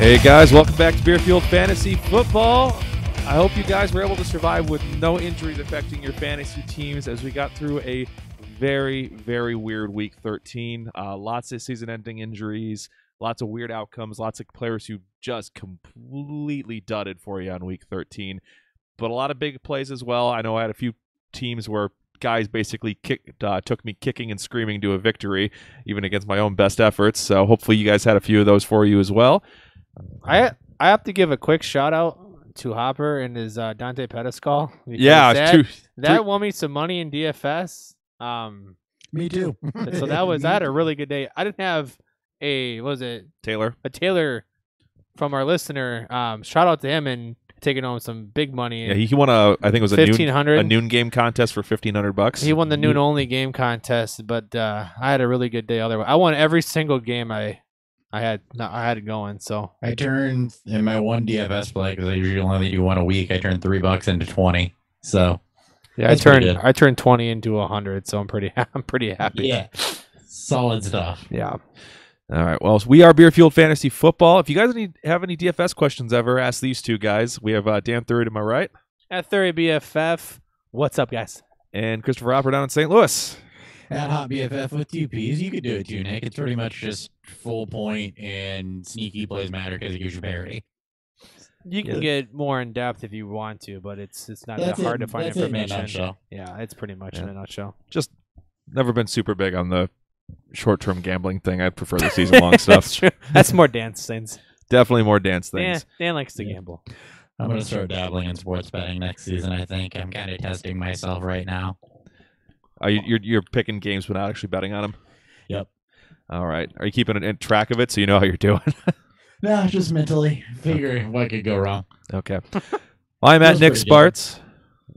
Hey guys, welcome back to Beer Fueled Fantasy Football. I hope you guys were able to survive with no injuries affecting your fantasy teams as we got through a very, very weird week 13. Lots of season-ending injuries, lots of weird outcomes, lots of players who just completely dudded for you on week 13. But a lot of big plays as well. I know I had a few teams where guys basically took me kicking and screaming to a victory, even against my own best efforts. So hopefully you guys had a few of those for you as well. I have to give a quick shout out to Hopper and his Dante Pettiscall. Yeah, that won me some money in DFS. Me too. So I had a really good day. I didn't have Taylor from our listener. Shout out to him and taking home some big money. Yeah, he won I think it was a noon game contest for $1,500. He won the noon only game contest, but I had a really good day. Otherwise, I won every single game I had it going. So I turned in my one DFS play because I usually only do one a week. I turned $3 into 20. So yeah, I turned 20 into 100. So I'm pretty happy. Yeah, solid stuff. Yeah. All right. Well, we are Beer Fueled Fantasy Football. If you guys have any DFS questions ever, ask these two guys. We have Dan Thury to my right. At Thury BFF. What's up, guys? And Christopher Hopper down in St. Louis. At Hot BFF with 2 Ps. You could do it too, Nick. It's pretty much just full point and sneaky plays matter because it gives you parity. You can get more in depth if you want to, but it's not that hard to find information. Yeah, it's pretty much in a nutshell. Just never been super big on the short-term gambling thing. I prefer the season-long stuff. That's true. That's more dance things. Definitely more dance things. Dan likes to gamble. I'm going to start dabbling in sports betting next season, I think. I'm kind of testing myself right now. You're picking games but not actually betting on them? Yep. All right. Are you keeping a track of it so you know how you're doing? No, just mentally. Figure what could go wrong. Okay. Well, I'm at Nick Sparts.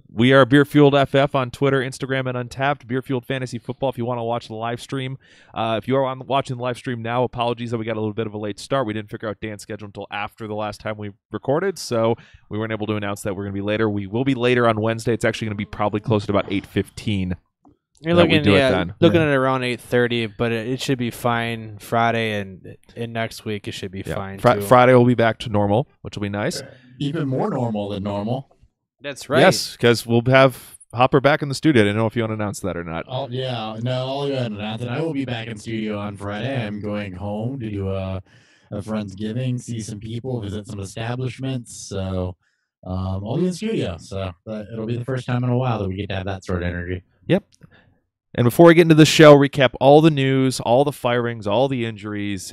We are Beer Fueled FF on Twitter, Instagram, and Untapped. Beer Fueled Fantasy Football if you want to watch the live stream. If you are watching the live stream now, apologies that we got a little bit of a late start. We didn't figure out Dan's schedule until after the last time we recorded, so we weren't able to announce that we're going to be later. We will be later on Wednesday. It's actually going to be probably close to about 8:15. You're looking at it around 8:30, but it should be fine Friday and next week it should be fine. Friday will be back to normal, which will be nice. Even more normal than normal. That's right. Yes, because we'll have Hopper back in the studio. I don't know if you want to announce that or not. I'll go ahead and announce it. I will be back in studio on Friday. I'm going home to do a Friendsgiving, see some people, visit some establishments. So I'll be in studio. So it'll be the first time in a while that we get to have that sort of energy. Yep. And before we get into the show, recap all the news, all the firings, all the injuries,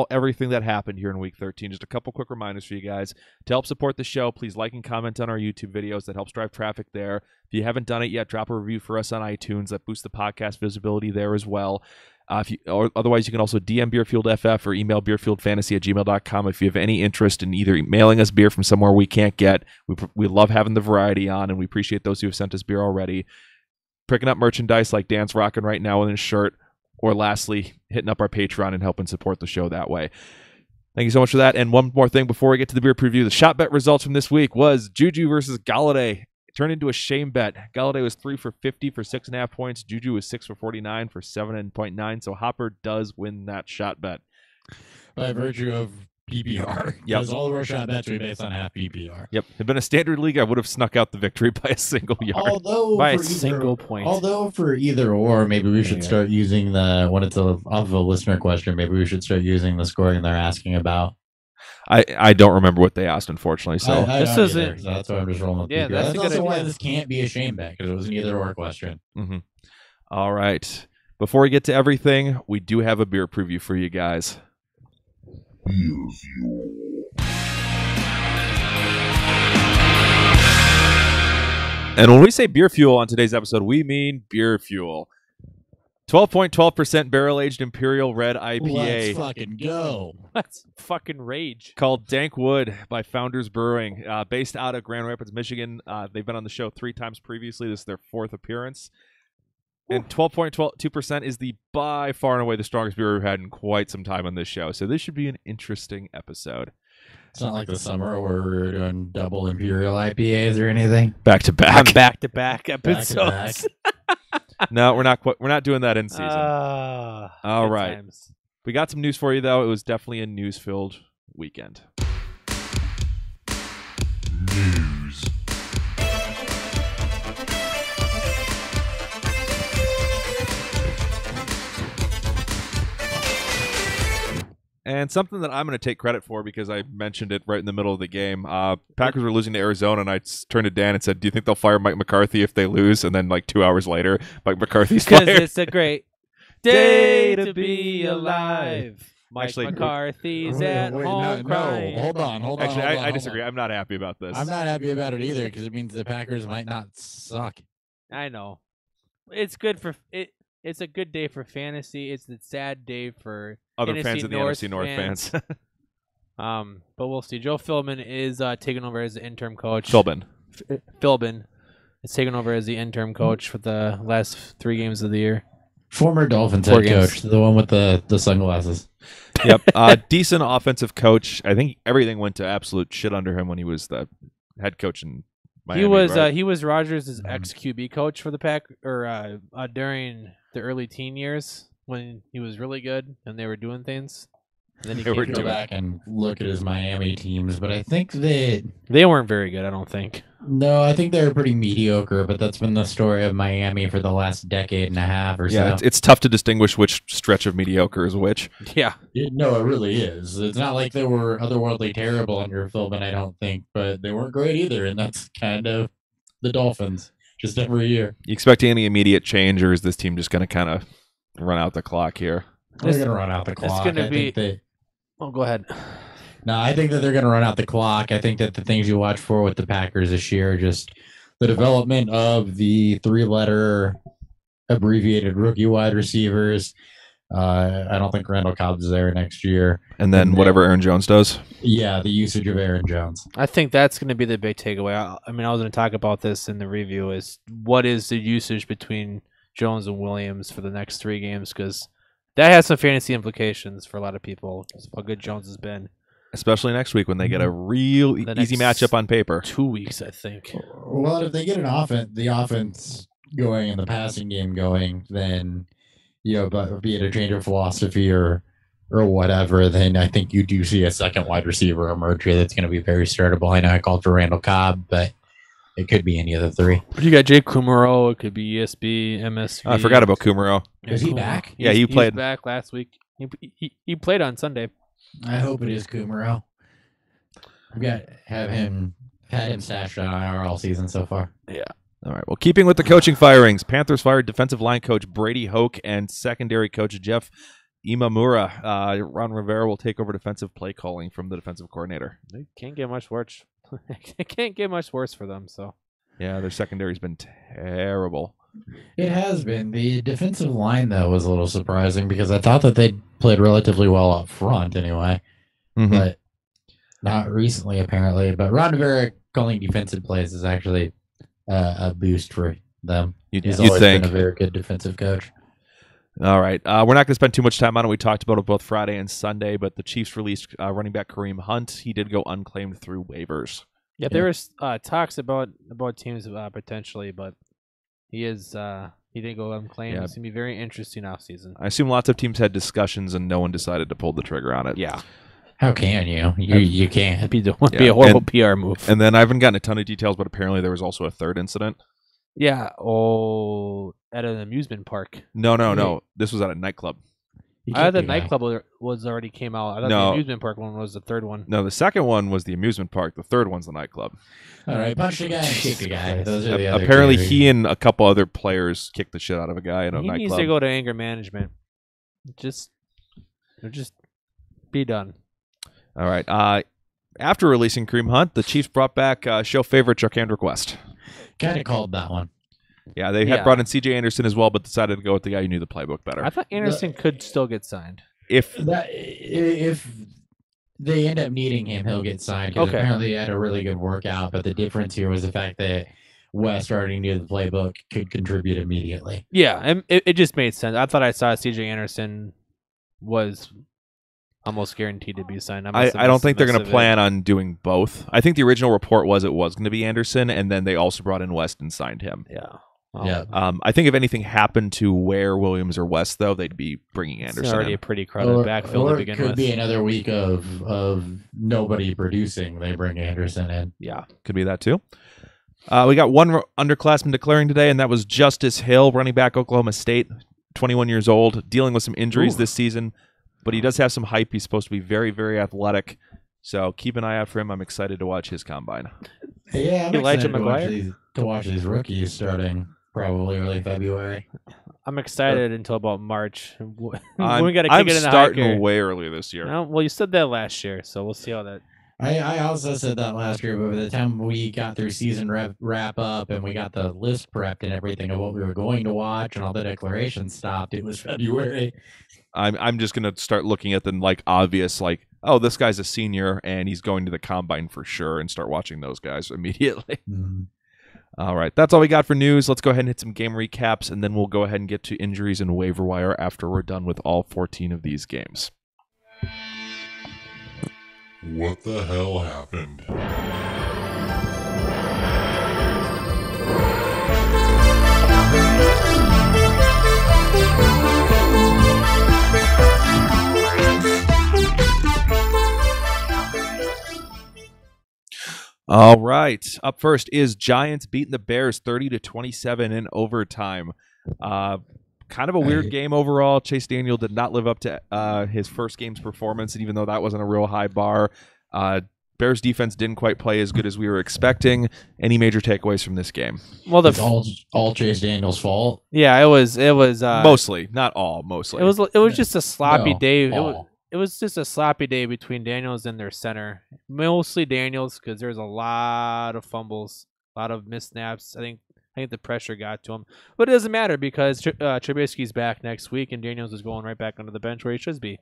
everything that happened here in Week 13. Just a couple quick reminders for you guys. To help support the show, please like and comment on our YouTube videos. That helps drive traffic there. If you haven't done it yet, drop a review for us on iTunes. That boosts the podcast visibility there as well. Otherwise, you can also DM BeerFueledFF or email beerfueledfantasy@gmail.com if you have any interest in either mailing us beer from somewhere we can't get. We love having the variety on, and we appreciate those who have sent us beer already. Picking up merchandise like Dan's rocking right now in his shirt, or lastly, hitting up our Patreon and helping support the show that way. Thank you so much for that. And one more thing before we get to the beer preview, the shot bet results from this week was Juju versus Galladay. It turned into a shame bet. Galladay was 3 for 50 for 6.5 points. Juju was 6 for 49 for 7.9. So Hopper does win that shot bet. By virtue of PPR. Because all of our shot bets are based on half PPR. Yep. If it had been a standard league, I would have snuck out the victory by a single yard. Single point. Although for either or, maybe we should start using when it's off of a listener question, maybe we should start using the scoring they're asking about. I don't remember what they asked, unfortunately. So this isn't. So that's why I'm just rolling with PPR. That's also why this can't be a shame bet, because it was an either or question. Mm-hmm. All right. Before we get to everything, we do have a beer preview for you guys. Beer Fuel. And when we say beer fuel on today's episode, we mean beer fuel. 12.12% barrel-aged Imperial Red IPA. Let's fucking go. Let's fucking rage. Called Dank Wood by Founders Brewing. Based out of Grand Rapids, Michigan. They've been on the show 3 times previously. This is their 4th appearance. And 12.2% is by far and away the strongest beer we've had in quite some time on this show. So this should be an interesting episode. It's not like the summer where we're doing double Imperial IPAs or anything. Back to back. Back-to-back episodes. No, we're not doing that in season. All right. Times. We got some news for you, though. It was definitely a news-filled weekend. News. And something that I'm going to take credit for because I mentioned it right in the middle of the game. Packers were losing to Arizona, and I turned to Dan and said, "Do you think they'll fire Mike McCarthy if they lose?" And then, like 2 hours later, Mike McCarthy's fired. Because it's a great day to be alive. Mike McCarthy's at home crying. No, hold on. Actually, hold on, I disagree. I'm not happy about this. I'm not happy about it either because it means the Packers might not suck. I know. It's good for it. It's a good day for fantasy. It's a sad day for Other fans of the NFC North fans. But we'll see. Joe Philbin is taking over as the interim coach. Philbin is taking over as the interim coach for the last 3 games of the year. Former Dolphins head coach, the one with the sunglasses. Yep. Decent offensive coach. I think everything went to absolute shit under him when he was the head coach in Miami. He was Rodgers' ex QB coach for the Pack during the early teen years when he was really good and they were doing things. And then he came go back and look at his Miami teams, but I think that they weren't very good. I don't think. No, I think they're pretty mediocre. But that's been the story of Miami for the last decade and a half or so. Yeah, it's tough to distinguish which stretch of mediocre is which. Yeah, no, it really is. It's not like they were otherworldly terrible under Philbin, I don't think, but they weren't great either, and that's kind of the Dolphins. Just every year. You expecting any immediate change, or is this team just going to kind of run out the clock here? They're going to run out the clock. It's going to be. Oh, go ahead. No, I think that they're going to run out the clock. I think that the things you watch for with the Packers this year are just the development of the 3-letter abbreviated rookie wide receivers. I don't think Randall Cobb's there next year. And then whatever Aaron Jones does? Yeah, the usage of Aaron Jones. I think that's going to be the big takeaway. I mean, I was going to talk about this in the review is what is the usage between Jones and Williams for the next 3 games because that has some fantasy implications for a lot of people, how good Jones has been. Especially next week when they get a real easy matchup on paper. 2 weeks, I think. Well, if they get the offense going and the passing game going, then, but be it a change of philosophy or whatever, then I think you do see a second wide receiver emerge here that's going to be very startable. I know I called for Randall Cobb, but it could be any of the 3. You got Jake Kumaro. It could be ESB, MSV. I forgot about Kumaro. Is he back? Yeah, he played. He's back last week. He played on Sunday. I hope it is Kumaro. I've had him stashed on IR all season so far. Yeah. All right. Well, keeping with the coaching firings, Panthers fired defensive line coach Brady Hoke and secondary coach Jeff Imamura. Ron Rivera will take over defensive play calling from the defensive coordinator. They can't get much worse. It can't get much worse for them. So. Yeah, their secondary's been terrible. It has been. The defensive line, though, was a little surprising because I thought that they'd played relatively well up front anyway. Mm-hmm. But not recently, apparently. But Ron Rivera calling defensive plays is actually a boost for them. He's always been a very good defensive coach. All right. We're not going to spend too much time on it. We talked about it both Friday and Sunday, but the Chiefs released running back Kareem Hunt. He did go unclaimed through waivers. Yeah, there was talks about teams potentially, but he didn't go unclaimed. It's going to be very interesting offseason. I assume lots of teams had discussions and no one decided to pull the trigger on it. Yeah. How can you? You can't. It'd be a horrible PR move. And then I haven't gotten a ton of details, but apparently there was also a third incident. Yeah. Oh, at an amusement park. No. This was at a nightclub. The nightclub was already came out. I thought the amusement park one was the third one. No, the second one was the amusement park. The third one's the nightclub. All right, punch the guy and kick the guy. Those are the other apparently, two. he and a couple other players kicked the shit out of a guy in a nightclub. He needs to go to anger management. Just be done. All right. After releasing Kareem Hunt, the Chiefs brought back show favorite Jarkandrick West. Kind of called that one. Yeah, they had brought in C.J. Anderson as well, but decided to go with the guy who knew the playbook better. I thought Anderson could still get signed. If they end up needing him, he'll get signed. Because apparently he had a really good workout, but the difference here was the fact that West already knew the playbook, could contribute immediately. Yeah, and it just made sense. I thought I saw C.J. Anderson was almost guaranteed to be signed. I don't think they're going to plan on doing both. I think the original report was it was going to be Anderson, and then they also brought in West and signed him. Yeah. Yeah. I think if anything happened to Ware, Williams, or West, though, they'd be bringing It's Anderson already in. a pretty crowded backfield to it begin could with. be another week of nobody producing. They bring Anderson in. Yeah, could be that too. We got one underclassman declaring today, and that was Justice Hill, running back, Oklahoma State, 21 years old, dealing with some injuries this season, but he does have some hype. He's supposed to be very, very athletic, so keep an eye out for him. I'm excited to watch his combine. Yeah, I'm Elijah excited to watch these rookies starting probably early February. I'm excited until about March. When I'm we got to kick it in the high starting gear. way earlier this year. No, well, you said that last year, so we'll see how that. I also said that last year, but by the time we got through season wrap up and we got the list prepped and everything of what we were going to watch and all the declarations stopped, it was February. I'm just gonna start looking at the obvious oh, this guy's a senior and he's going to the combine for sure, and start watching those guys immediately. Mm-hmm. All right, that's all we got for news. Let's go ahead and hit some game recaps, and then we'll go ahead and get to injuries and waiver wire after we're done with all 14 of these games. What the hell happened? All right, up first is Giants beating the Bears 30-27 in overtime. Kind of a weird game overall. Chase Daniel did not live up to his first game's performance, and even though that wasn't a real high bar, Bears defense didn't quite play as good as we were expecting. Any major takeaways from this game? Well, It's all Chase Daniel's fault. yeah, it was Mostly, not all. Mostly, it was just a sloppy No, day. all. It was just a sloppy day between Daniels and their center. Mostly Daniels, because there's a lot of fumbles, a lot of missed snaps. I think the pressure got to him, but it doesn't matter because Trubisky's back next week, and Daniels is going right back onto the bench where he should be.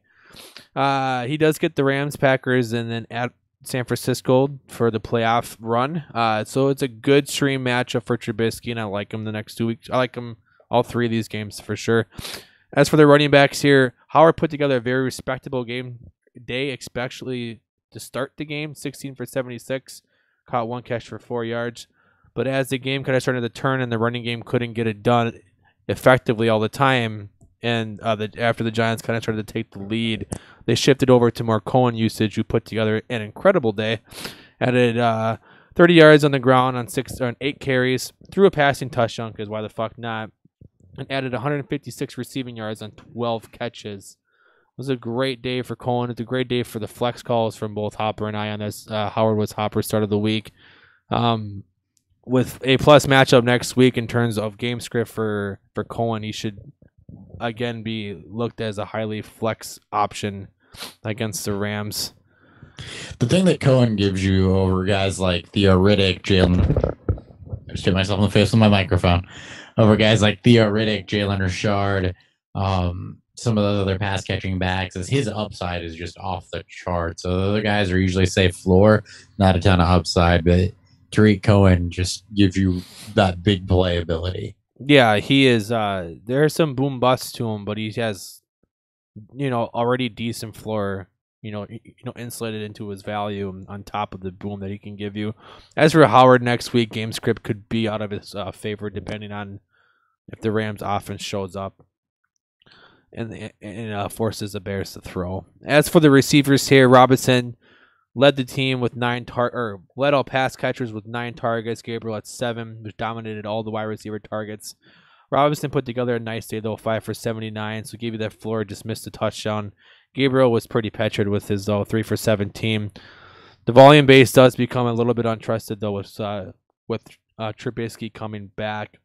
He does get the Rams, Packers, and then at San Francisco for the playoff run. So it's a good stream matchup for Trubisky, and I like him the next 2 weeks. I like him all three of these games for sure. As for the running backs here, Howard put together a very respectable game day, especially to start the game. 16 for 76, caught one catch for 4 yards. But as the game kind of started to turn and the running game couldn't get it done effectively all the time, and after the Giants kind of started to take the lead, they shifted over to more Cohen usage, who put together an incredible day. Added 30 yards on the ground on 8 carries, threw a passing touchdown, because why the fuck not, and added 156 receiving yards on 12 catches. It was a great day for Cohen. It's a great day for the flex calls from both Hopper and I on this. Howard was Hopper's start of the week. With a plus matchup next week in terms of game script for Cohen, he should again be looked as a highly flex option against the Rams. The thing that Cohen gives you over guys like Theo Riddick, Jalen... I just hit myself in the face with my microphone. Over guys like Theo Riddick, Jalen Richard, some of the other pass-catching backs, is his upside is just off the chart. So the other guys are usually safe floor, not a ton of upside, but Tariq Cohen just gives you that big play ability. Yeah, he is. There's some boom busts to him, but he has, already decent floor. Insulated into his value on top of the boom that he can give you. As for Howard next week, game script could be out of his favor depending on if the Rams offense shows up and forces the Bears to throw. As for the receivers here, Robinson led the team with led all pass catchers with 9 targets. Gabriel had 7, which dominated all the wide receiver targets. Robinson put together a nice day though, 5 for 79, so gave you that floor, just missed a touchdown. Gabriel was pretty petulant with his 3 for 17. The volume base does become a little bit untrusted though with Trubisky coming back.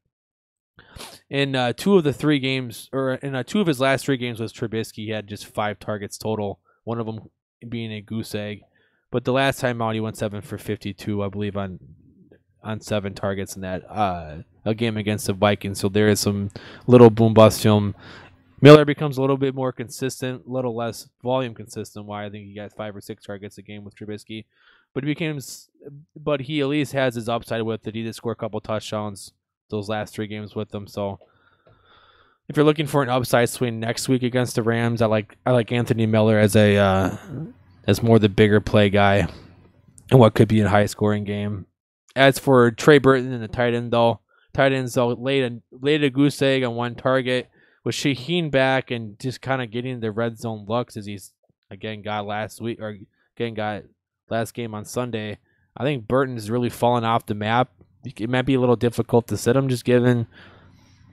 In 2 of the 3 games, or in 2 of his last 3 games with Trubisky, he had just 5 targets total. One of them being a goose egg. But the last time out, he went 7 for 52, I believe, on 7 targets in that a game against the Vikings. So there is some little boom bust to him. Miller becomes a little bit more consistent, a little less volume consistent. Why I think he got 5 or 6 targets a game with Trubisky, but he at least has his upside with it. He did score a couple touchdowns those last 3 games with them. So if you're looking for an upside swing next week against the Rams, I like Anthony Miller as more the bigger play guy and what could be a high scoring game. As for Trey Burton and the tight end though, Tight ends though laid a goose egg on one target with Shaheen back and just kind of getting the red zone looks as he's again got last game on Sunday. I think Burton's really fallen off the map. It might be a little difficult to sit him just given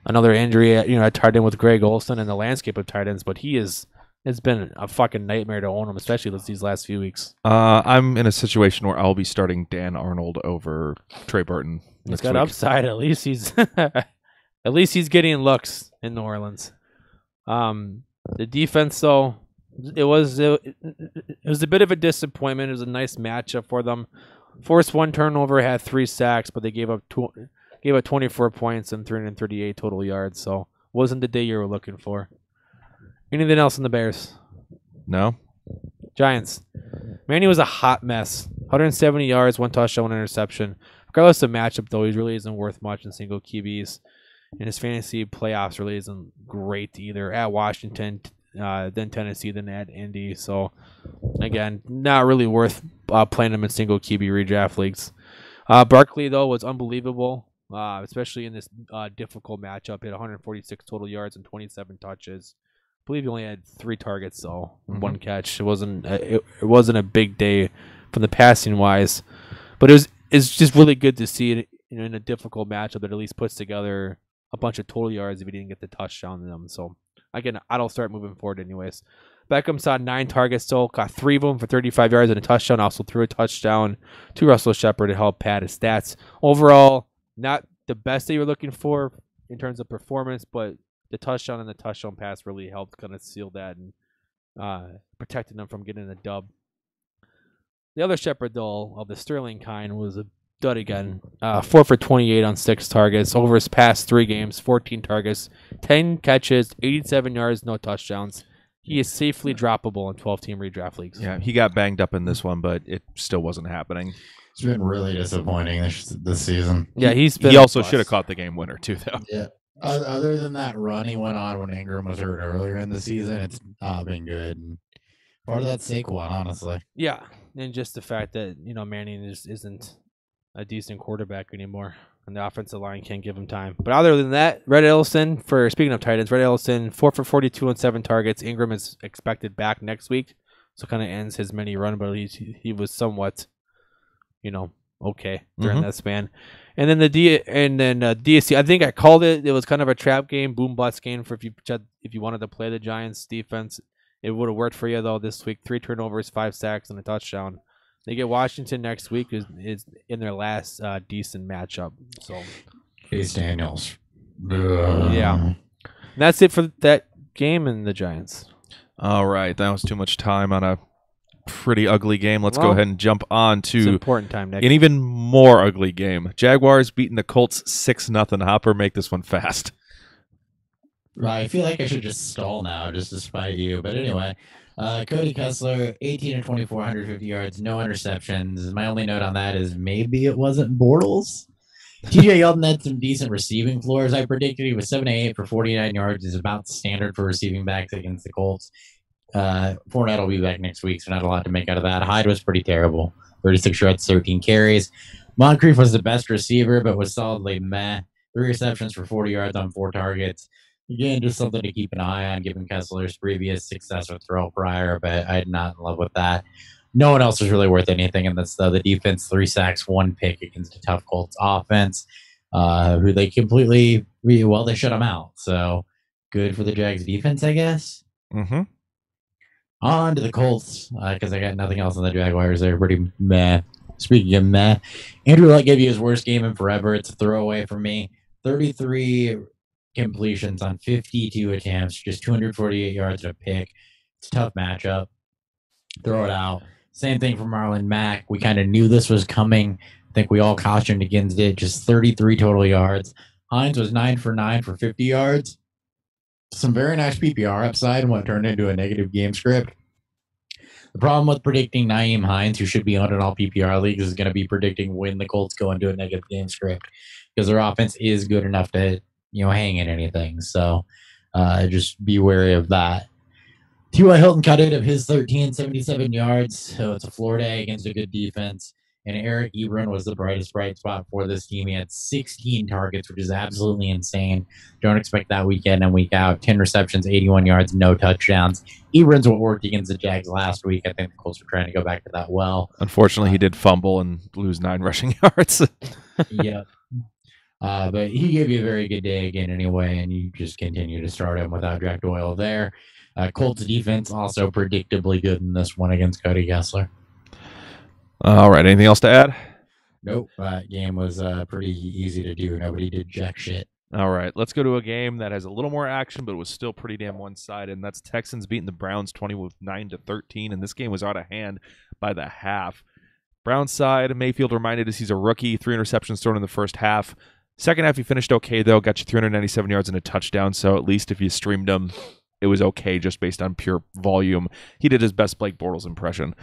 another injury at tight end with Greg Olsen and the landscape of tight ends, but it's been a fucking nightmare to own him, especially these last few weeks. I'm in a situation where I'll be starting Dan Arnold over Trey Burton. He's got upside. At least he's getting looks in New Orleans. The defense though, it was a bit of a disappointment. It was a nice matchup for them. Forced one turnover, had 3 sacks, but they gave up 24 points and 338 total yards. So wasn't the day you were looking for. Anything else in the Bears? No. Giants. Manny was a hot mess. 170 yards, 1 touchdown, 1 interception. Regardless of matchup, though, he really isn't worth much in single QBs. And his fantasy playoffs really isn't great either. At Washington, then Tennessee, then at Indy. So, again, not really worth playing him in single QB redraft leagues. Barkley, though, was unbelievable, especially in this difficult matchup. He had 146 total yards and 27 touches. I believe he only had 3 targets, though, and 1 catch. It wasn't a big day from the passing wise, but it's just really good to see it in a difficult matchup that at least puts together a bunch of total yards if he didn't get the touchdown in them. So again, I'll start moving forward anyways. Beckham saw 9 targets, still got 3 of them for 35 yards and a touchdown. Also threw a touchdown to Russell Shepard to help pad his stats. Overall, not the best that you were looking for in terms of performance, but the touchdown and the touchdown pass really helped kind of seal that and protecting them from getting a dub. The other Shepard, though, of the Sterling kind, was a dud again. 4 for 28 on 6 targets. Over his past 3 games, 14 targets, 10 catches, 87 yards, no touchdowns. He is safely droppable in 12-team redraft leagues. Yeah, he got banged up in this one, but it still wasn't happening. It's been really disappointing this season. Yeah, he also should have caught the game winner, too, though. Yeah. Other than that run he went on when Ingram was hurt earlier in the season, it's not been good. And part of that's Saquon, honestly. Yeah, and just the fact that Manning isn't a decent quarterback anymore, and the offensive line can't give him time. But other than that, Red Ellison, speaking of tight ends, Red Ellison 4 for 42 on 7 targets. Ingram is expected back next week, so kind of ends his mini run, but he was somewhat, okay during that span. And then DSC, I think I called it. It was kind of a trap game, boom bust game for if you wanted to play the Giants defense. It would have worked for you though this week. 3 turnovers, 5 sacks, and a touchdown. They get Washington next week is in their last decent matchup. So Chase Daniels. Yeah. And that's it for that game and the Giants. All right, that was too much time on a pretty ugly game. Let's go ahead and jump on to it's important time, Nick. An even more ugly game. Jaguars beating the Colts 6-0. Hopper, make this one fast. Right, I feel like I should just stall now, just to spite you. But anyway, Cody Kessler, 18 of 24, 150 yards, no interceptions. My only note on that is maybe it wasn't Bortles. TJ Yeldon had some decent receiving floors. I predicted he was 7-8 for 49 yards. Is about standard for receiving backs against the Colts. Fournette will be back next week, so not a lot to make out of that. Hyde was pretty terrible. 36 yards, 13 carries. Moncrief was the best receiver, but was solidly meh. 3 receptions for 40 yards on 4 targets. Again, just something to keep an eye on, given Kessler's previous success with Terrell Pryor, but I'm not in love with that. No one else was really worth anything in this, though. The defense, 3 sacks, 1 pick against a tough Colts offense, who they completely, they shut them out. So good for the Jags defense, I guess. Mm-hmm. On to the Colts, because I got nothing else on the Jaguars. They're pretty meh. Speaking of meh, Andrew Luck gave you his worst game in forever. It's a throwaway for me. 33 completions on 52 attempts, just 248 yards and a pick. It's a tough matchup. Throw it out. Same thing for Marlon Mack. We kind of knew this was coming. I think we all cautioned against it. Just 33 total yards. Hines was 9 for 9 for 50 yards. Some very nice PPR upside and what turned into a negative game script. The problem with predicting Nyheim Hines, who should be on in all PPR leagues, is going to be predicting when the Colts go into a negative game script, because their offense is good enough to hang in anything. So just be wary of that. T.Y. Hilton cut it of his 77 yards. So it's a floor day against a good defense. And Eric Ebron was the brightest bright spot for this team. He had 16 targets, which is absolutely insane. Don't expect that week in and week out. 10 receptions, 81 yards, no touchdowns. Ebron's what worked against the Jags last week. I think the Colts are trying to go back to that well. Unfortunately, he did fumble and lose 9 rushing yards. Yeah. But he gave you a very good day again anyway, and you just continue to start him without Jack Doyle there. Colts defense also predictably good in this one against Cody Kessler. All right. Anything else to add? Nope. Game was pretty easy to do. Nobody did jack shit. All right. Let's go to a game that has a little more action, but it was still pretty damn one-sided, and that's Texans beating the Browns 29-13, and this game was out of hand by the half. Browns side, Mayfield reminded us he's a rookie, 3 interceptions thrown in the first half. Second half, he finished okay, though. Got you 397 yards and a touchdown, so at least if you streamed him, it was okay just based on pure volume. He did his best Blake Bortles impression.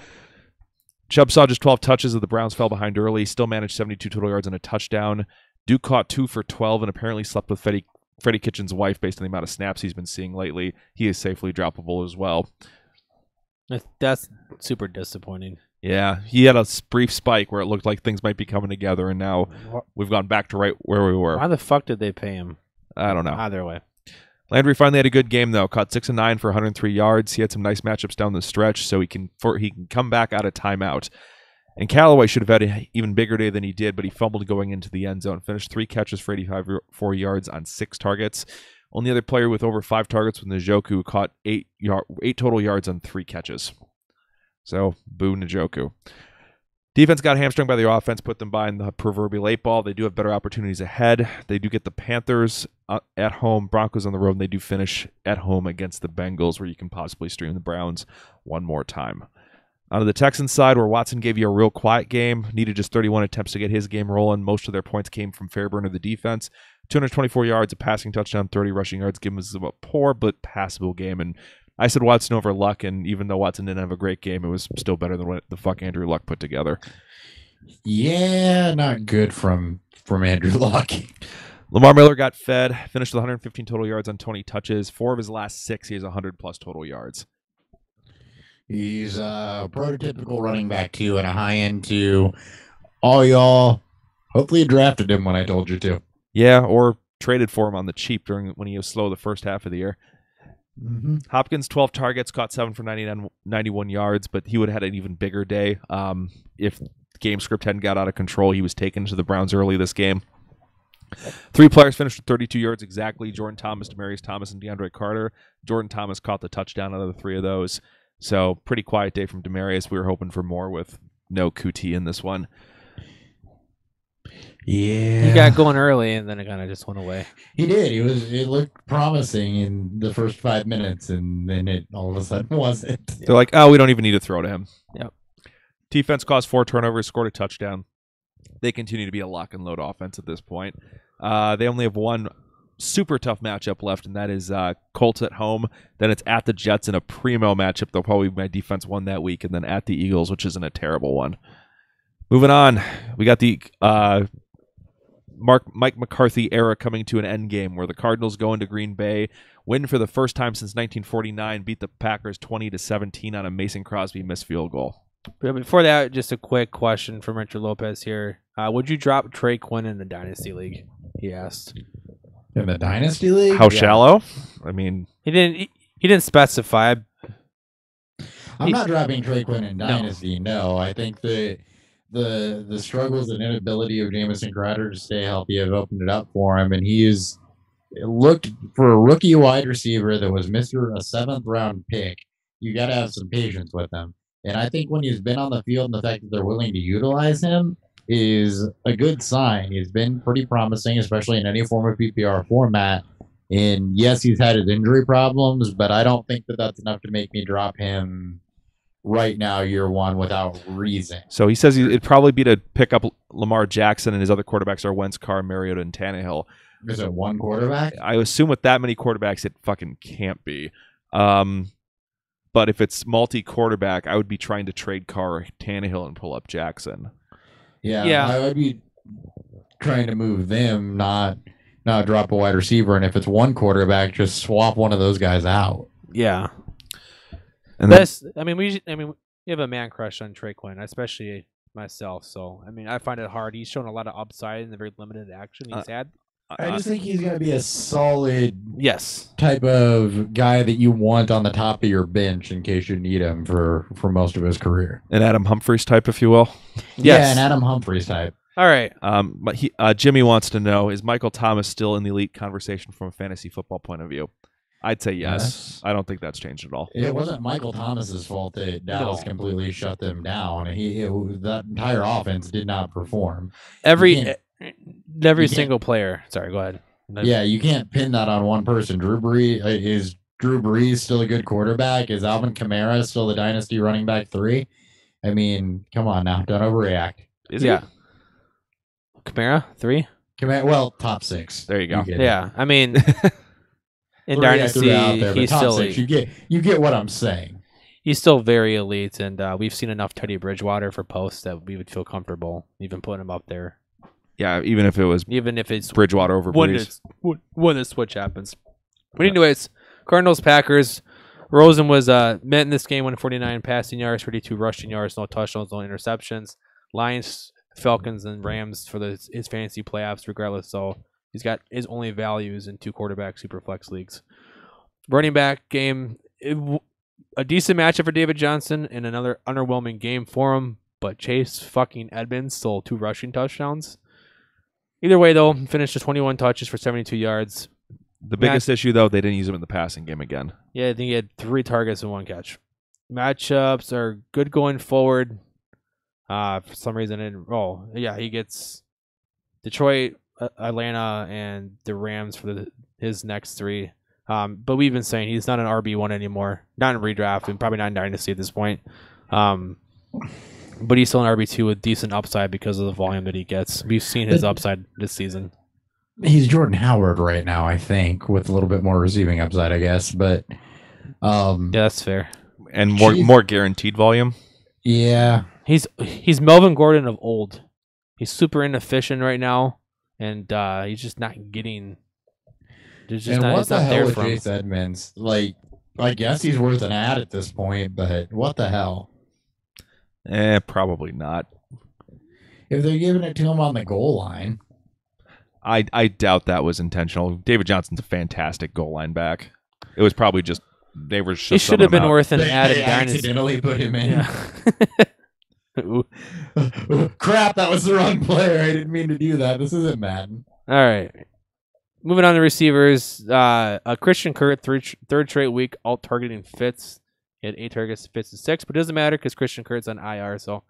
Chubb saw just 12 touches as the Browns fell behind early, still managed 72 total yards and a touchdown. Duke caught 2 for 12 and apparently slept with Freddie Kitchens' wife based on the amount of snaps he's been seeing lately. He is safely droppable as well. That's super disappointing. Yeah, he had a brief spike where it looked like things might be coming together, and now we've gone back to right where we were. Why the fuck did they pay him? I don't know. Either way. Landry finally had a good game, though. Caught 6 and 9 for 103 yards. He had some nice matchups down the stretch, so he can come back out of timeout. And Callaway should have had an even bigger day than he did, but he fumbled going into the end zone. Finished 3 catches for 84 yards on 6 targets. Only other player with over 5 targets was Njoku, who caught 8 total yards on 3 catches. So, boo Njoku. Defense got hamstrung by the offense, put them behind the proverbial 8 ball. They do have better opportunities ahead. They do get the Panthers at home, Broncos on the road, and they do finish at home against the Bengals, where you can possibly stream the Browns one more time. On to the Texans side, where Watson gave you a real quiet game, needed just 31 attempts to get his game rolling. Most of their points came from Fairburn of the defense. 224 yards, a passing touchdown, 30 rushing yards, giving us a poor but passable game. And I said Watson over Luck, and even though Watson didn't have a great game, it was still better than what the fuck Andrew Luck put together. Yeah, not good from Andrew Luck. Lamar Miller got fed, finished with 115 total yards on 20 touches. 4 of his last 6, he has 100-plus total yards. He's a prototypical running back, too, and a high-end, too. All y'all, hopefully you drafted him when I told you to. Yeah, or traded for him on the cheap when he was slow the first half of the year. Mm-hmm. Hopkins, 12 targets, caught 7 for 91 yards, but he would have had an even bigger day. If game script hadn't got out of control, he was taken to the Browns early this game. 3 players finished with 32 yards exactly: Jordan Thomas, Demaryius Thomas, and DeAndre Carter. Jordan Thomas caught the touchdown out of the 3 of those. So pretty quiet day from Demaryius. We were hoping for more with no QT in this one. Yeah, He got going early, and then it kind of just went away. He did. It looked promising in the first 5 minutes, and then it all of a sudden wasn't. They're like, oh, we don't even need to throw to him. Yep. Defense caused 4 turnovers, scored a touchdown. They continue to be a lock and load offense at this point. They only have one super tough matchup left, and that is Colts at home. Then it's at the Jets in a primo matchup. They'll probably my defense won that week, and then at the Eagles, which isn't a terrible one. Moving on, we got the Mike McCarthy era coming to an end game, where the Cardinals go into Green Bay, win for the first time since 1949, beat the Packers 20-17 on a Mason Crosby missed field goal. But before that, just a quick question from Richard Lopez here. Would you drop Trey Quinn in the Dynasty League? He asked. In the Dynasty League? How shallow? I mean, He didn't specify. I'm not dropping Trey Quinn in Dynasty, no. I think the struggles and inability of Jamison Crowder to stay healthy have opened it up for him, and looked for a rookie wide receiver that was Mr. a 7th-round pick. You got to have some patience with him. And I think when he's been on the field and the fact that they're willing to utilize him is a good sign. He's been pretty promising, especially in any form of PPR format. And yes, he's had his injury problems, but I don't think that that's enough to make me drop him right now, year 1, without reason. so he says it'd probably be to pick up Lamar Jackson, and his other quarterbacks are Wentz, Carr, Mariota, and Tannehill. Is it one quarterback? I assume with that many quarterbacks, it fucking can't be. But if it's multi-quarterback, I would be trying to trade Carr or Tannehill and pull up Jackson. Yeah, I would be trying to move them, not drop a wide receiver. And if it's one quarterback, just swap one of those guys out. Yeah. And We have a man crush on Trey Quinn, especially myself. So, I mean, I find it hard. He's shown a lot of upside in the very limited action he's had. I just think he's going to be a solid Yes. type of guy that you want on the top of your bench in case you need him for most of his career. An Adam Humphries type, if you will. Yeah, Yes. an Adam Humphries type. All right. But Jimmy wants to know, is Michael Thomas still in the elite conversation from a fantasy football point of view? I'd say yes. I don't think that's changed at all. It wasn't Michael Thomas's fault that Dallas completely shut them down. That entire offense did not perform. Every you single player. Sorry, go ahead. Yeah, you can't pin that on one person. Is Drew Brees still a good quarterback? Is Alvin Kamara still the dynasty running back 3? I mean, come on now, don't overreact. Is he? Kamara 3. Well, top 6. There you go. Yeah, I mean, in 3 I Dynasty, threw out there, but he's top still 6. You get what I'm saying. He's still very elite, and we've seen enough Teddy Bridgewater for posts that we would feel comfortable even putting him up there. Yeah, even if it's Bridgewater over Brees. When the switch happens. But anyways, Cardinals, Packers. Rosen was met in this game, 149 passing yards, 32 rushing yards, no touchdowns, no interceptions. Lions, Falcons, and Rams for his fantasy playoffs, regardless. So he's got his only values in 2 quarterback superflex leagues. Running back game, a decent matchup for David Johnson and another underwhelming game for him. But Chase fucking Edmonds stole 2 rushing touchdowns. Either way, though, finished with 21 touches for 72 yards. The biggest issue, though, they didn't use him in the passing game again. Yeah, I think he had 3 targets and 1 catch. Matchups are good going forward. For some reason, he gets Detroit, Atlanta, and the Rams for his next 3. But we've been saying he's not an RB1 anymore. Not in redraft and probably not in Dynasty at this point. But he's still an RB2 with decent upside because of the volume that he gets. We've seen his upside this season. He's Jordan Howard right now, I think, with a little bit more receiving upside, I guess. But yeah, that's fair. And more guaranteed volume. Yeah, he's Melvin Gordon of old. He's super inefficient right now, and he's just not getting. There's just and not, what it's the not hell there with for him. Chase Edmonds? Like, I guess he's worth an ad at this point, but what the hell? Probably not. If they're giving it to him on the goal line. I doubt that was intentional. David Johnson's a fantastic goal line back. It was probably just they were. He should have been worth an ad in Dynasty. Accidentally put him in. Yeah. Crap! That was the wrong player. I didn't mean to do that. This isn't Madden. All right. Moving on to receivers. Christian Kirk, third straight week, out targeting Fitz. He had 8 targets, Fitz is 6, but it doesn't matter because Christian Kirk's on IR. So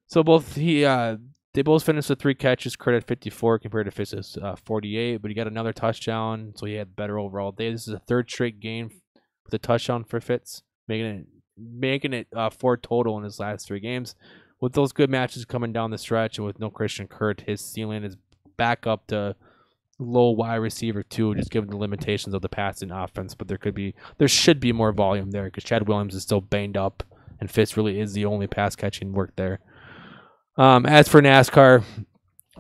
they both finished with 3 catches. Kurt had 54 compared to Fitz's 48, but he got another touchdown, so he had better overall day. This is a 3rd straight game with a touchdown for Fitz, making it 4 total in his last 3 games. With those good matches coming down the stretch, and with no Christian Kirk, his ceiling is back up to low wide receiver 2, just given the limitations of the passing offense. But there should be more volume there because Chad Williams is still banged up, and Fitz really is the only pass catching work there. As for NASCAR,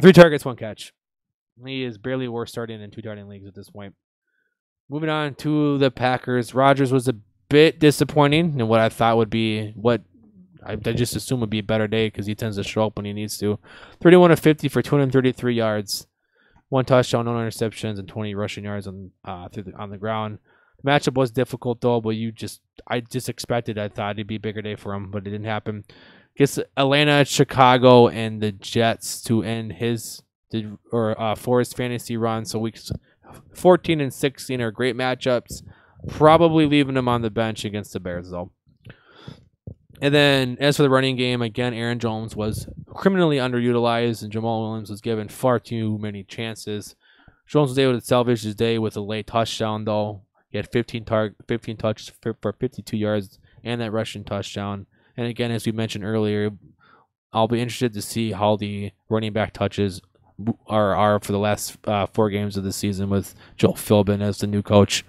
3 targets, 1 catch. He is barely worth starting in 2 starting leagues at this point. Moving on to the Packers, Rodgers was a bit disappointing in what I thought would be what I just assume would be a better day because he tends to show up when he needs to. 31 of 50 for 233 yards, 1 touchdown, no interceptions, and 20 rushing yards on the ground. The matchup was difficult though, but I just expected. I thought it'd be a bigger day for him, but it didn't happen. Gets Atlanta, Chicago, and the Jets to end for his fantasy run. So weeks 14 and 16 are great matchups. Probably leaving him on the bench against the Bears though. And then as for the running game, again, Aaron Jones was criminally underutilized, and Jamal Williams was given far too many chances. Jones was able to salvage his day with a late touchdown though. He had 15 touches for 52 yards and that rushing touchdown. And again, as we mentioned earlier, I'll be interested to see how the running back touches are for the last 4 games of the season with Joel Philbin as the new coach.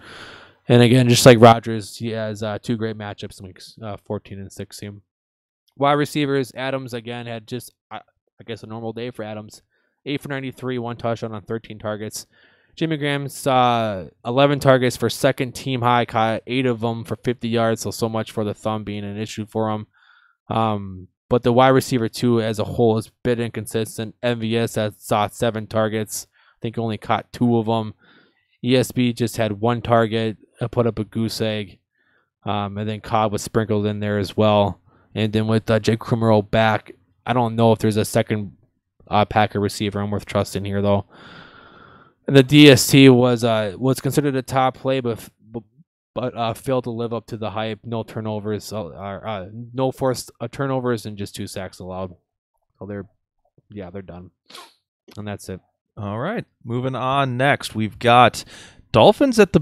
And again, just like Rodgers, he has 2 great matchups in weeks 14 and 16. Wide receivers, Adams again had just, I guess, a normal day for Adams. 8 for 93, 1 touchdown on 13 targets. Jimmy Graham saw 11 targets for 2nd team high, caught 8 of them for 50 yards. So much for the thumb being an issue for him. But the wide receiver 2 as a whole is a bit inconsistent. MVS has saw 7 targets. I think only caught 2 of them. ESB just had 1 target, put up a goose egg. And then Cobb was sprinkled in there as well. And then with Jake Krumero back, I don't know if there's a second Packer receiver I'm worth trusting here, though. And the DST was considered a top play, but failed to live up to the hype. No turnovers, no forced turnovers, and just 2 sacks allowed. So they're done, and that's it. All right, moving on. Next, we've got Dolphins at the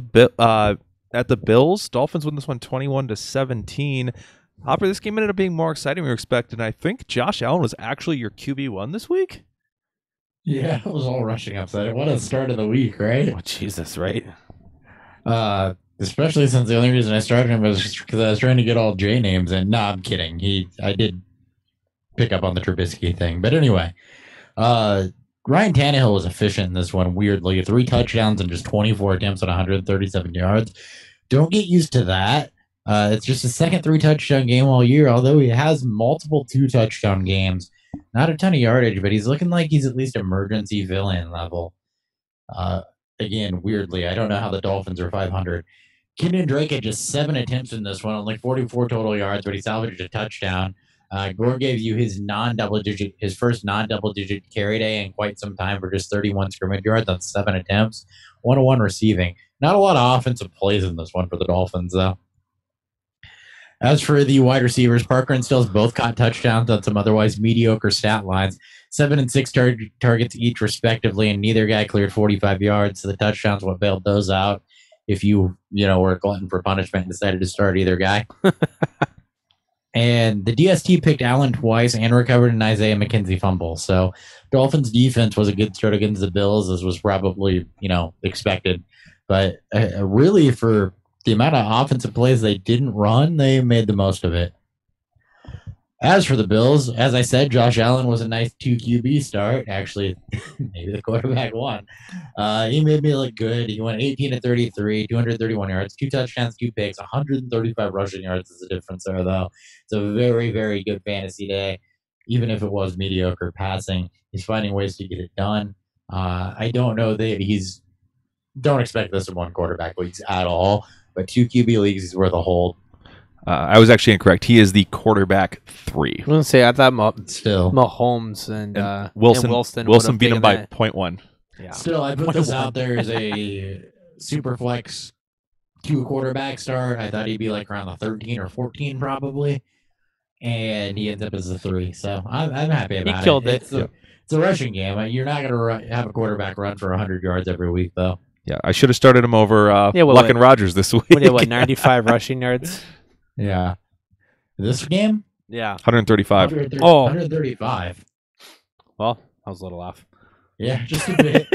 Bills. Dolphins win this one 21-17. Hopper, this game ended up being more exciting than we were expecting. I think Josh Allen was actually your QB1 this week. Yeah, it was all rushing upside. What a start of the week, right? Oh, Jesus, right? Especially since the only reason I started him was because I was trying to get all J names. And no, I'm kidding. I did pick up on the Trubisky thing. But anyway, Ryan Tannehill was efficient in this one, weirdly. 3 touchdowns and just 24 attempts on 137 yards. Don't get used to that. It's just his second 3-touchdown game all year, although he has multiple 2-touchdown games. Not a ton of yardage, but he's looking like he's at least emergency villain level. Again, weirdly, I don't know how the Dolphins are 500. Kenyon Drake had just 7 attempts in this one, only 44 total yards, but he salvaged a touchdown. Gore gave you his first non-double-digit carry day in quite some time for just 31 scrimmage yards on 7 attempts. 101 receiving. Not a lot of offensive plays in this one for the Dolphins, though. As for the wide receivers, Parker and Stills both caught touchdowns on some otherwise mediocre stat lines. 7 and 6 targets each, respectively, and neither guy cleared 45 yards. So the touchdowns what bailed those out. If you were a glutton for punishment and decided to start either guy. And the DST picked Allen twice and recovered an Isaiah McKenzie fumble. So Dolphins defense was a good start against the Bills, as was probably expected. But really, for the amount of offensive plays they didn't run, they made the most of it. As for the Bills, as I said, Josh Allen was a nice 2 QB start. Actually, maybe the quarterback won. He made me look good. He went 18-33, 231 yards, 2 touchdowns, 2 picks, 135 rushing yards is the difference there, though. It's a very, very good fantasy day. Even if it was mediocre passing, he's finding ways to get it done. I don't know that don't expect this in 1 quarterback leagues at all, but 2 QB leagues is worth a hold. I was actually incorrect. He is the quarterback 3. I was going to say, I thought Mahomes and Wilson beat him by 0.1. Yeah. Still, I put this out there as a super flex 2 quarterback start. I thought he'd be like around the 13 or 14 probably, and he ends up as a 3. So I'm happy about it. He killed it. It's a rushing game. You're not going to have a quarterback run for 100 yards every week, though. Yeah, I should have started him over Luck and Rogers this week. 95 rushing yards? Yeah. This game? Yeah. 135. 135. Well, I was a little off. Yeah, just a bit.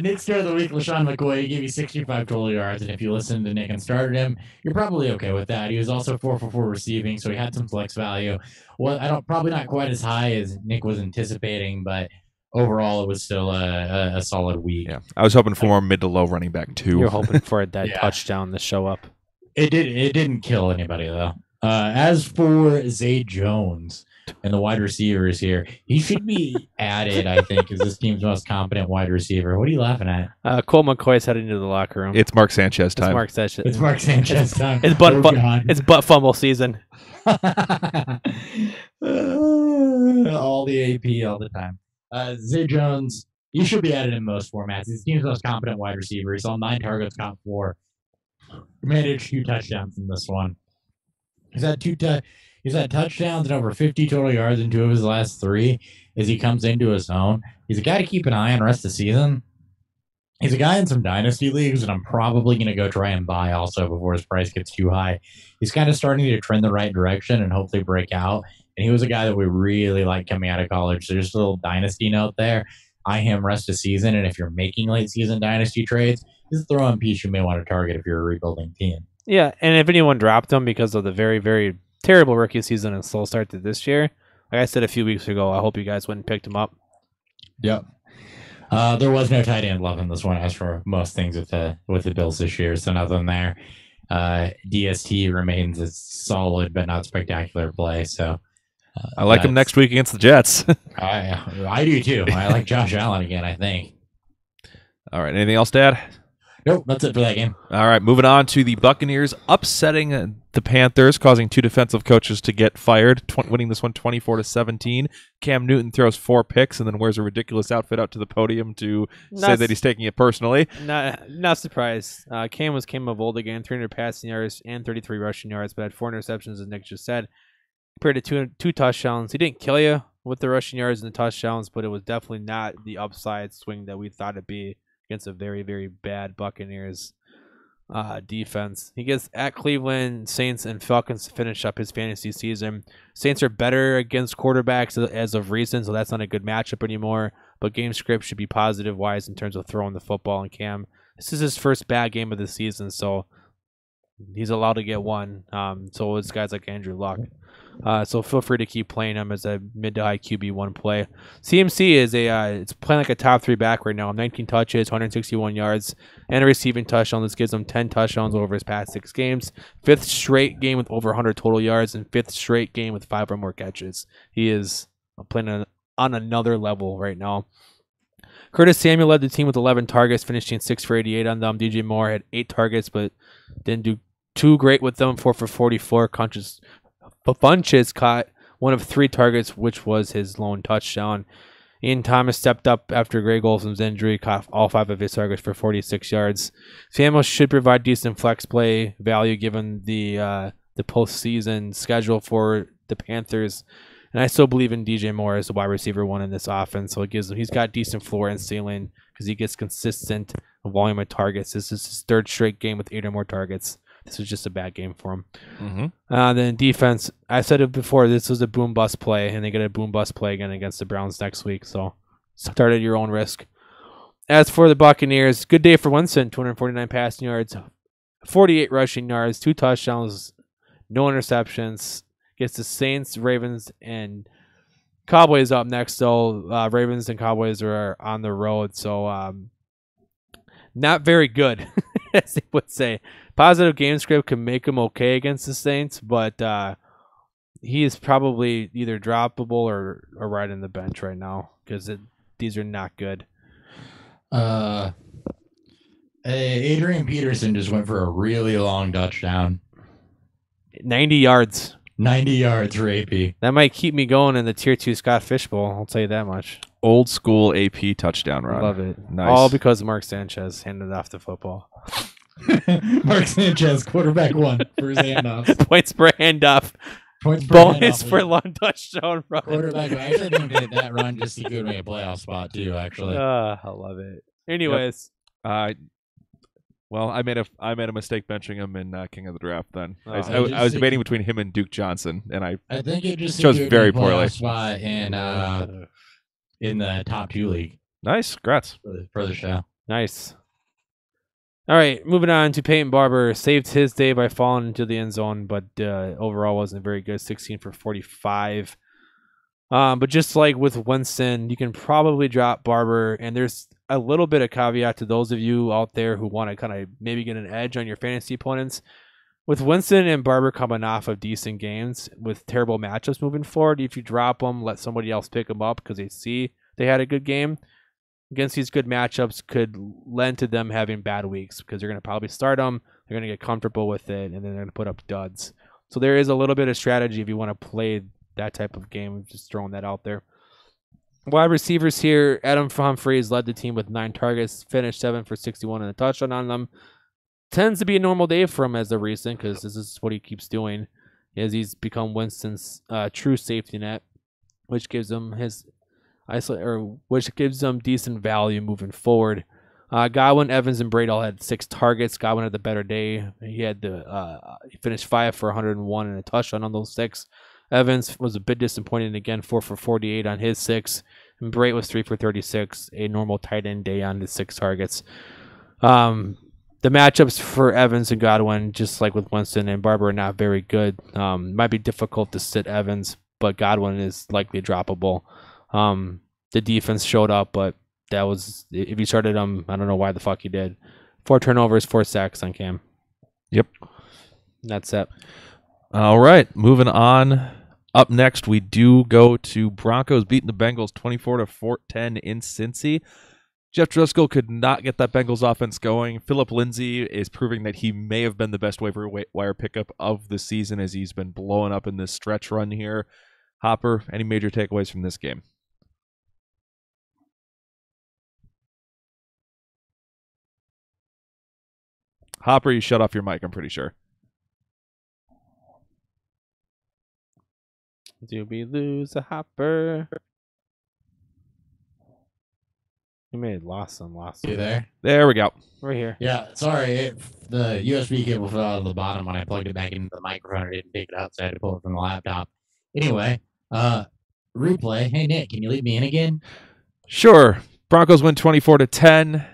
Nick Start of the Week, LaShawn McCoy, he gave you 65 total yards, and if you listened to Nick and started him, you're probably okay with that. He was also 4 for 4 receiving, so he had some flex value. Well, probably not quite as high as Nick was anticipating, but overall, it was still a solid week. Yeah, I was hoping for more mid to low running back too. You're hoping for that touchdown to show up. It didn't kill anybody though. As for Zay Jones and the wide receivers here, he should be added, I think, as this team's most competent wide receiver. What are you laughing at? Colt McCoy's heading into the locker room. It's Mark Sanchez time. It's Mark Sanchez time. It's butt fumble season. All the AP all the time. Zay Jones, he should be added in most formats. He's the team's most competent wide receiver. He saw 9 targets, caught 4. Managed 2 touchdowns in this one. He's had touchdowns and over 50 total yards in 2 of his last 3 as he comes into his own. He's a guy to keep an eye on the rest of the season. He's a guy in some dynasty leagues that I'm probably going to go try and buy also before his price gets too high. He's kind of starting to trend the right direction and hopefully break out. And he was a guy that we really liked coming out of college. So just a little dynasty note there. Eye him rest of season. And if you're making late season dynasty trades, just throw in piece you may want to target if you're a rebuilding team. Yeah, and if anyone dropped him because of the very, very terrible rookie season and slow start to this year, like I said a few weeks ago, I hope you guys went and picked him up. Yep. There was no tight end love in this one, as for most things with the Bills this year, so nothing there. DST remains a solid but not spectacular play. So I like him next week against the Jets. I do too. I like Josh Allen again, I think. All right. Anything else, Dad? Nope, that's it for that game. All right. Moving on to the Buccaneers upsetting the Panthers, causing 2 defensive coaches to get fired, winning this one 24-17. Cam Newton throws 4 picks and then wears a ridiculous outfit out to the podium to say that he's taking it personally. Not surprised. Cam was Cam of old again, 300 passing yards and 33 rushing yards, but had 4 interceptions, as Nick just said. Compared to two touchdowns. He didn't kill you with the rushing yards and the touchdowns, but it was definitely not the upside swing that we thought it'd be against a very, very bad Buccaneers defense. He gets at Cleveland, Saints, and Falcons to finish up his fantasy season. Saints are better against quarterbacks as of recent, so that's not a good matchup anymore. But game script should be positive-wise in terms of throwing the football. And Cam, this is his first bad game of the season, so he's allowed to get one. So it's guys like Andrew Luck. So feel free to keep playing him as a mid to high QB1 play. CMC is it's playing like a top 3 back right now. 19 touches, 161 yards, and a receiving touchdown. This gives him 10 touchdowns over his past 6 games. 5th straight game with over 100 total yards, and 5th straight game with 5 or more catches. He is playing on another level right now. Curtis Samuel led the team with 11 targets, finishing 6 for 88 on them. DJ Moore had 8 targets, but didn't do too great with them. 4 for 44. Funches caught 1 of 3 targets, which was his lone touchdown. Ian Thomas stepped up after Greg Olson's injury, caught all 5 of his targets for 46 yards. Samuel should provide decent flex play value given the postseason schedule for the Panthers. And I still believe in DJ Moore as the wide receiver 1 in this offense. So he's got decent floor and ceiling because he gets consistent volume of targets. This is his 3rd straight game with 8 or more targets. This was just a bad game for him. Mm-hmm. Then defense, I said it before, this was a boom-bust play, and they get a boom-bust play again against the Browns next week, so start at your own risk. As for the Buccaneers, good day for Winston, 249 passing yards, 48 rushing yards, 2 touchdowns, no interceptions. Gets the Saints, Ravens, and Cowboys up next, so Ravens and Cowboys are on the road, so not very good, as they would say. Positive game script can make him okay against the Saints, but he is probably either droppable or right in the bench right now because these are not good. Adrian Peterson just went for a really long touchdown. 90 yards. 90 yards for AP. That might keep me going in the Tier 2 Scott Fishbowl, I'll tell you that much. Old school AP touchdown run. Love it. Nice. All because Mark Sanchez handed off the football. Mark Sanchez, quarterback 1 for his handoffs. Points per handoff. Points per Bonus handoff. for long touchdown run. Quarterback. I actually think that run just to give me a playoff spot too. Actually, I love it. Anyways, well, I made a mistake benching him in King of the Draft. Then Oh. I was debating between him and Duke Johnson, and I think it just chose secured very me a playoff poorly. spot in the top 2 league Nice, congrats. for the show. nice. All right, moving on to Peyton Barber. Saved his day by falling into the end zone, but overall wasn't very good. 16 for 45. But just like with Winston, you can probably drop Barber, and there's a little bit of caveat to those of you out there who want to kind of maybe get an edge on your fantasy opponents. With Winston and Barber coming off of decent games with terrible matchups moving forward, if you drop them, let somebody else pick them up because they see they had a good game against these good matchups could lend to them having bad weeks because they're going to probably start them, they're going to get comfortable with it, and then they're going to put up duds. So there is a little bit of strategy if you want to play that type of game. Just throwing that out there. Wide receivers here, Adam Humphries led the team with 9 targets, finished 7 for 61 and a touchdown on them. Tends to be a normal day for him as of recent because this is what he keeps doing, as he's become Winston's true safety net, which gives him which gives them decent value moving forward. Godwin, Evans, and Brady all had 6 targets. Godwin had the better day. He finished 5 for 101 and a touchdown on those 6. Evans was a bit disappointing again, 4 for 48 on his 6. And Brady was 3 for 36, a normal tight end day on his 6 targets. The matchups for Evans and Godwin, just like with Winston and Barber, are not very good. Might be difficult to sit Evans, but Godwin is likely droppable. The defense showed up, but that was, if he started him, I don't know why the fuck he did. 4 turnovers, 4 sacks on Cam. Yep. That's it. All right, moving on. Up next, we do go to Broncos beating the Bengals 24-10 in Cincy. Jeff Driscoll could not get that Bengals offense going. Philip Lindsay is proving that he may have been the best waiver wire pickup of the season as he's been blowing up in this stretch run here. Hopper, any major takeaways from this game? Hopper, you shut off your mic, I'm pretty sure. Do we lose a Hopper? You may have lost some. You there? There we go. We're here. Yeah, sorry. The USB cable fell out of the bottom when I plugged it back into the microphone. I didn't take it out, so I had to pull it from the laptop. Anyway, replay. Hey, Nick, can you leave me in again? Sure. Broncos win 24-10.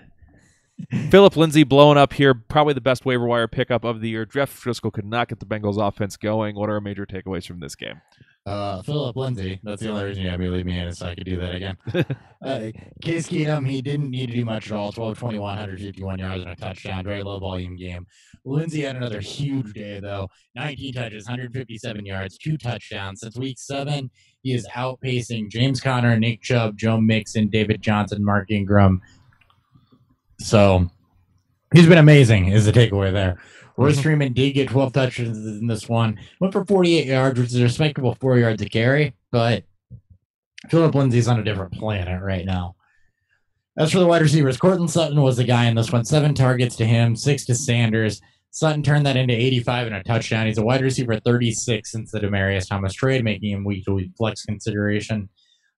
Philip Lindsay blowing up here, probably the best waiver wire pickup of the year. Jeff Driscoll could not get the Bengals offense going. What are our major takeaways from this game? Philip Lindsay. That's the only reason you had me leave me in, is so I could do that again. Case Keenum, he didn't need to do much at all. 12-21, 151 yards and a touchdown. Very low volume game. Lindsay had another huge day, though. 19 touches, 157 yards, 2 touchdowns. Since week 7, he is outpacing James Conner, Nick Chubb, Joe Mixon, David Johnson, Mark Ingram. So he's been amazing, is the takeaway there. Royce Freeman did get 12 touches in this one. Went for 48 yards, which is a respectable 4 yards to carry, but Philip Lindsay's on a different planet right now. As for the wide receivers, Cortland Sutton was the guy in this one. 7 targets to him, 6 to Sanders. Sutton turned that into 85 and a touchdown. He's a wide receiver 36 since the Demaryius Thomas trade, making him week-to-week flex consideration.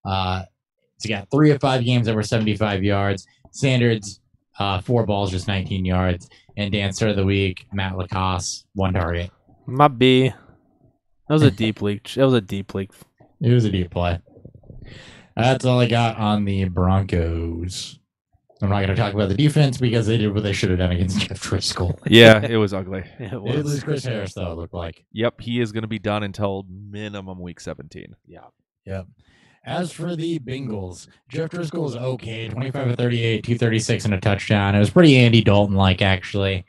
He got 3 of 5 games over 75 yards. Sanders, 4 balls, just 19 yards. And Dan start of the week, Matt Lacoste, 1 target. My B. That was a deep leak. That was a deep leak. It was a deep play. That's all I got on the Broncos. I'm not going to talk about the defense because they did what they should have done against Jeff Driscoll. Yeah, it was ugly. It They did was. lose Chris Harris, though, it looked like. Yep, he is going to be done until minimum week 17. Yep. As for the Bengals, Jeff Driscoll is okay. 25 of 38, 236 and a touchdown. It was pretty Andy Dalton-like, actually.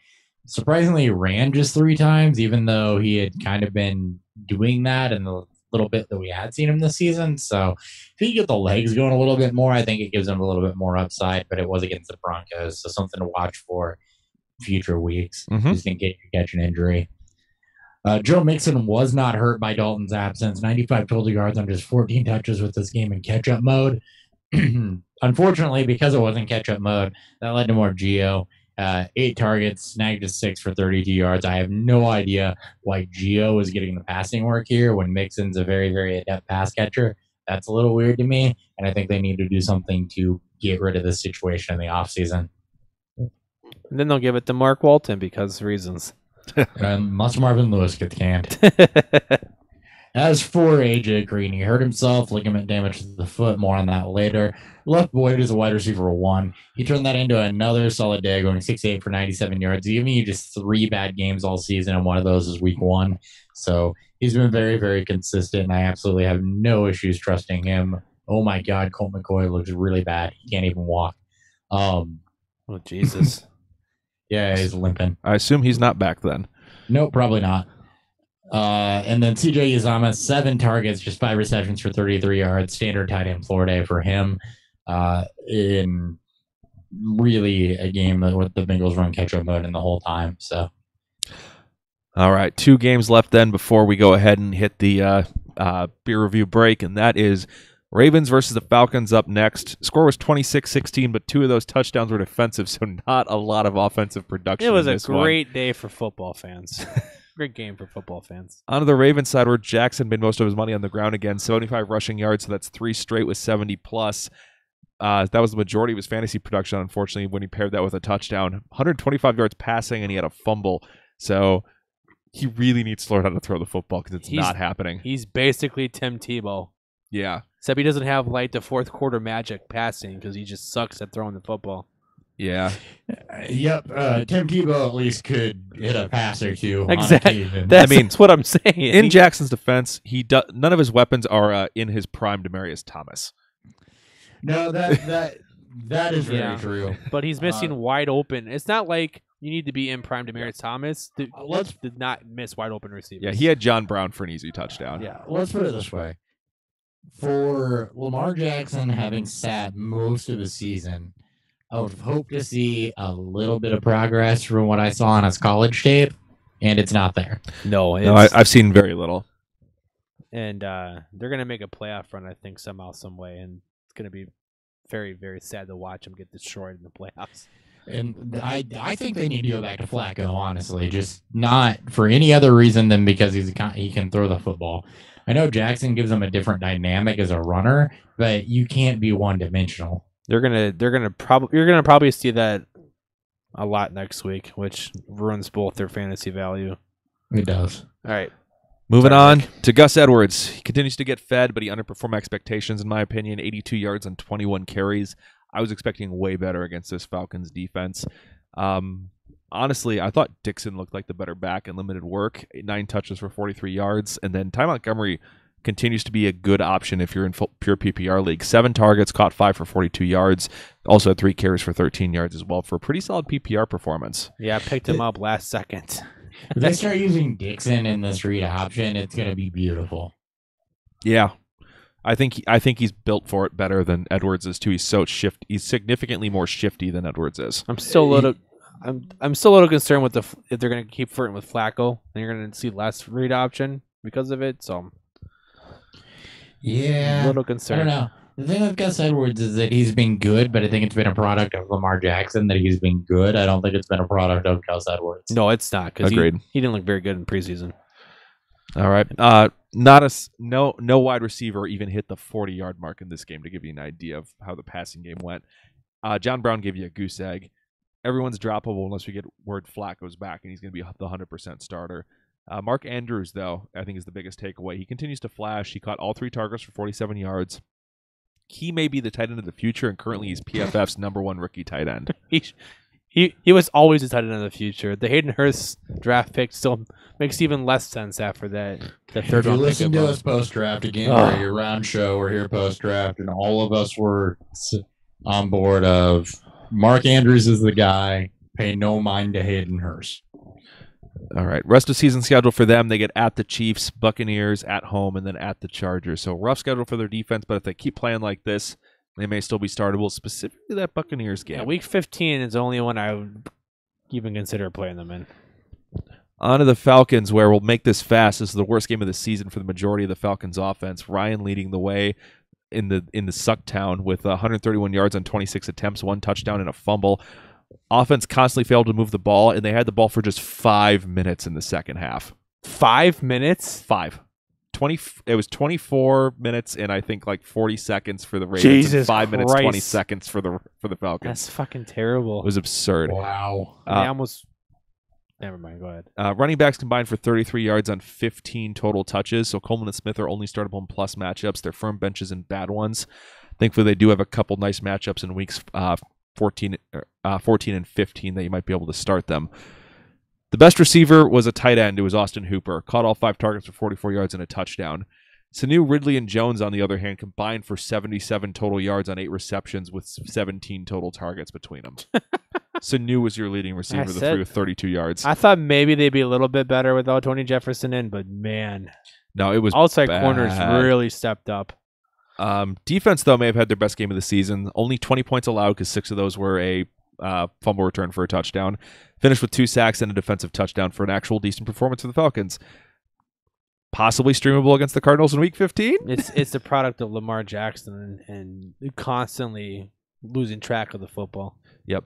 Surprisingly, he ran just 3 times, even though he had kind of been doing that in the little bit that we had seen him this season. So if he could get the legs going a little bit more, I think it gives him a little bit more upside, but it was against the Broncos, so something to watch for future weeks. Just in case you catch an injury. Joe Mixon was not hurt by Dalton's absence. 95 total yards on just 14 touches with this game in catch-up mode. Unfortunately, because it wasn't catch-up mode, that led to more Gio. 8 targets, snagged just 6 for 32 yards. I have no idea why Gio is getting the passing work here when Mixon's a very, very adept pass catcher. That's a little weird to me, and I think they need to do something to get rid of this situation in the offseason. And then they'll give it to Mark Walton because reasons. Unless Marvin Lewis gets canned. As for AJ Green, he hurt himself, ligament damage to the foot. More on that later. Left Boyd is a wide receiver 1. He turned that into another solid day, going 6-8 for 97 yards. He's giving you just 3 bad games all season, and one of those is week 1. So he's been very, very consistent, and I absolutely have no issues trusting him. Oh my God, Colt McCoy looks really bad. He can't even walk. Oh, Jesus. Yeah, he's limping. I assume he's not back then. Nope, probably not. And then CJ Uzama, 7 targets, just 5 receptions for 33 yards. Standard tight end floor day for him. In really a game with the Bengals run catch-up mode in the whole time. So, all right, 2 games left then before we go ahead and hit the beer review break, and that is Ravens versus the Falcons up next. Score was 26-16, but 2 of those touchdowns were defensive, so not a lot of offensive production. It was in a this great day for football fans. Great game for football fans. On the Ravens side, where Jackson made most of his money on the ground again, 75 rushing yards, so that's 3 straight with 70+. That was the majority of his fantasy production, unfortunately, when he paired that with a touchdown. 125 yards passing, and he had a fumble. So he really needs to learn how to throw the football because it's not happening. He's basically Tim Tebow. Yeah. Except he doesn't have like the fourth quarter magic passing because he just sucks at throwing the football. Yeah. Yep. Tim Tebow at least could hit a pass or 2. Exactly. I mean, that's what I'm saying. In Jackson's defense, none of his weapons are in his prime Demaryius Thomas. No, that is very true. But he's missing wide open. It's not like You need to be in prime Demaryius Thomas. Let's did not miss wide open receivers. Yeah, he had John Brown for an easy touchdown. Yeah, let's put it this way. For Lamar Jackson having sat most of the season, I would hope to see a little bit of progress from what I saw on his college tape, and it's not there. No, I've seen very little. And they're going to make a playoff run, I think, somehow, some way. And it's going to be very, very sad to watch them get destroyed in the playoffs. And I think they need to go back to Flacco, honestly, just not for any other reason than because he can throw the football. I know Jackson gives him a different dynamic as a runner, but you can't be one-dimensional. You're gonna probably see that a lot next week, which ruins both their fantasy value. It does. All right. Moving on to Gus Edwards. He continues to get fed, but he underperformed expectations, in my opinion. 82 yards on 21 carries. I was expecting way better against this Falcons defense. Honestly, I thought Dixon looked like the better back in limited work. 9 touches for 43 yards. And then Ty Montgomery continues to be a good option if you're in pure PPR league. 7 targets, caught 5 for 42 yards. Also had 3 carries for 13 yards as well for a pretty solid PPR performance. Yeah, I picked him up last second. If they start using Dixon in this read option, it's going to be beautiful. Yeah. I think he's built for it better than Edwards is too. He's so He's significantly more shifty than Edwards is. I'm still a little concerned with if they're going to keep flirting with Flacco, then you're going to see less read option because of it. So yeah, a little concerned. I don't know. The thing with Gus Edwards is that he's been good, but I think it's been a product of Lamar Jackson that he's been good. I don't think it's been a product of Gus Edwards. No, it's not, because Agreed. He didn't look very good in preseason. All right. No wide receiver even hit the 40-yard mark in this game, to give you an idea of how the passing game went. John Brown gave you a goose egg. Everyone's droppable unless we get word Flacco's back, and he's going to be the 100% starter. Mark Andrews, though, I think is the biggest takeaway. He continues to flash. He caught all 3 targets for 47 yards. He may be the tight end of the future, and currently he's PFF's #1 rookie tight end. He was always a tight end of the future. The Hayden Hurst draft pick still makes even less sense after that. The third If you round pick listen to us post-draft again, we're your round show. We're here post-draft, and all of us were on board of Mark Andrews is the guy. Pay no mind to Hayden Hurst. All right. Rest of season schedule for them. They get at the Chiefs, Buccaneers, at home, and then at the Chargers. So rough schedule for their defense, but if they keep playing like this, they may still be startable, specifically that Buccaneers game. Yeah, week 15 is the only one I would even consider playing them in. On to the Falcons, where we'll make this fast. This is the worst game of the season for the majority of the Falcons offense. Ryan leading the way in the Sucktown with 131 yards on 26 attempts, 1 touchdown and a fumble. Offense constantly failed to move the ball, and they had the ball for just 5 minutes in the second half. 5 minutes? 5. It was 24 minutes and I think like 40 seconds for the Ravens. Jesus and 5 minutes, Christ. 20 seconds for the Falcons. That's fucking terrible. It was absurd. Wow. I almost... Never mind, go ahead. Running backs combined for 33 yards on 15 total touches, so Coleman and Smith are only startable in plus matchups. They're firm benches and bad ones. Thankfully, they do have a couple nice matchups in weeks 14 and 15 that you might be able to start them. The best receiver was a tight end. It was Austin Hooper. Caught all 5 targets for 44 yards and a touchdown. Sanu, Ridley, and Jones, on the other hand, combined for 77 total yards on 8 receptions with 17 total targets between them. Sanu was your leading receiver, the 3 with 32 yards. I thought maybe they'd be a little bit better without Tony Jefferson in, but man. No, it was outside bad. corners really stepped up. Defense, though, may have had their best game of the season. Only 20 points allowed because 6 of those were a fumble return for a touchdown. Finished with 2 sacks and a defensive touchdown for an actual decent performance for the Falcons. Possibly streamable against the Cardinals in Week 15? It's the product of Lamar Jackson and constantly losing track of the football. Yep.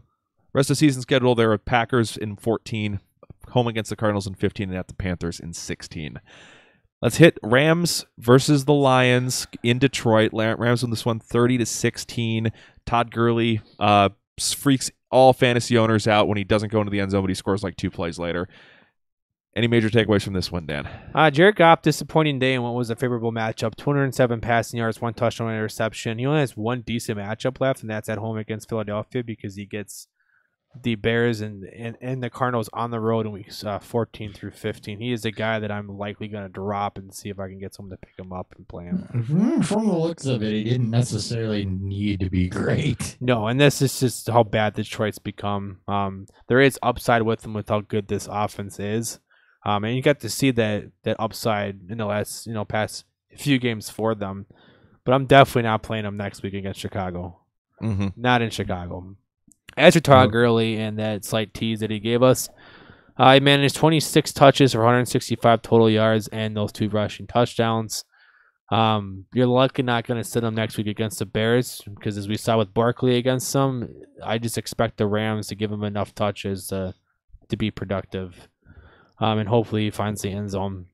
Rest of the season schedule, there are Packers in 14, home against the Cardinals in 15, and at the Panthers in 16. Let's hit Rams versus the Lions in Detroit. Rams win this one 30-16. Todd Gurley freaks all fantasy owners out when he doesn't go into the end zone, but he scores like 2 plays later. Any major takeaways from this one, Dan? Jared Goff, disappointing day in what was a favorable matchup. 207 passing yards, 1 touchdown, 1 interception. He only has 1 decent matchup left, and that's at home against Philadelphia because he gets the Bears and the Cardinals on the road in weeks 14 through 15. He is a guy that I'm likely going to drop and see if I can get someone to pick him up and play him. From the looks of it, he didn't necessarily need to be great. No, and this is just how bad Detroit's become. There is upside with them with how good this offense is. And you got to see that upside in the last past few games for them. But I'm definitely not playing them next week against Chicago. Mm-hmm. Not in Chicago. As we talked early in that slight tease that he gave us, he managed 26 touches for 165 total yards and those 2 rushing touchdowns. You're likely not going to sit him next week against the Bears because, as we saw with Barkley against them, I just expect the Rams to give him enough touches to be productive. And hopefully he finds the end zone.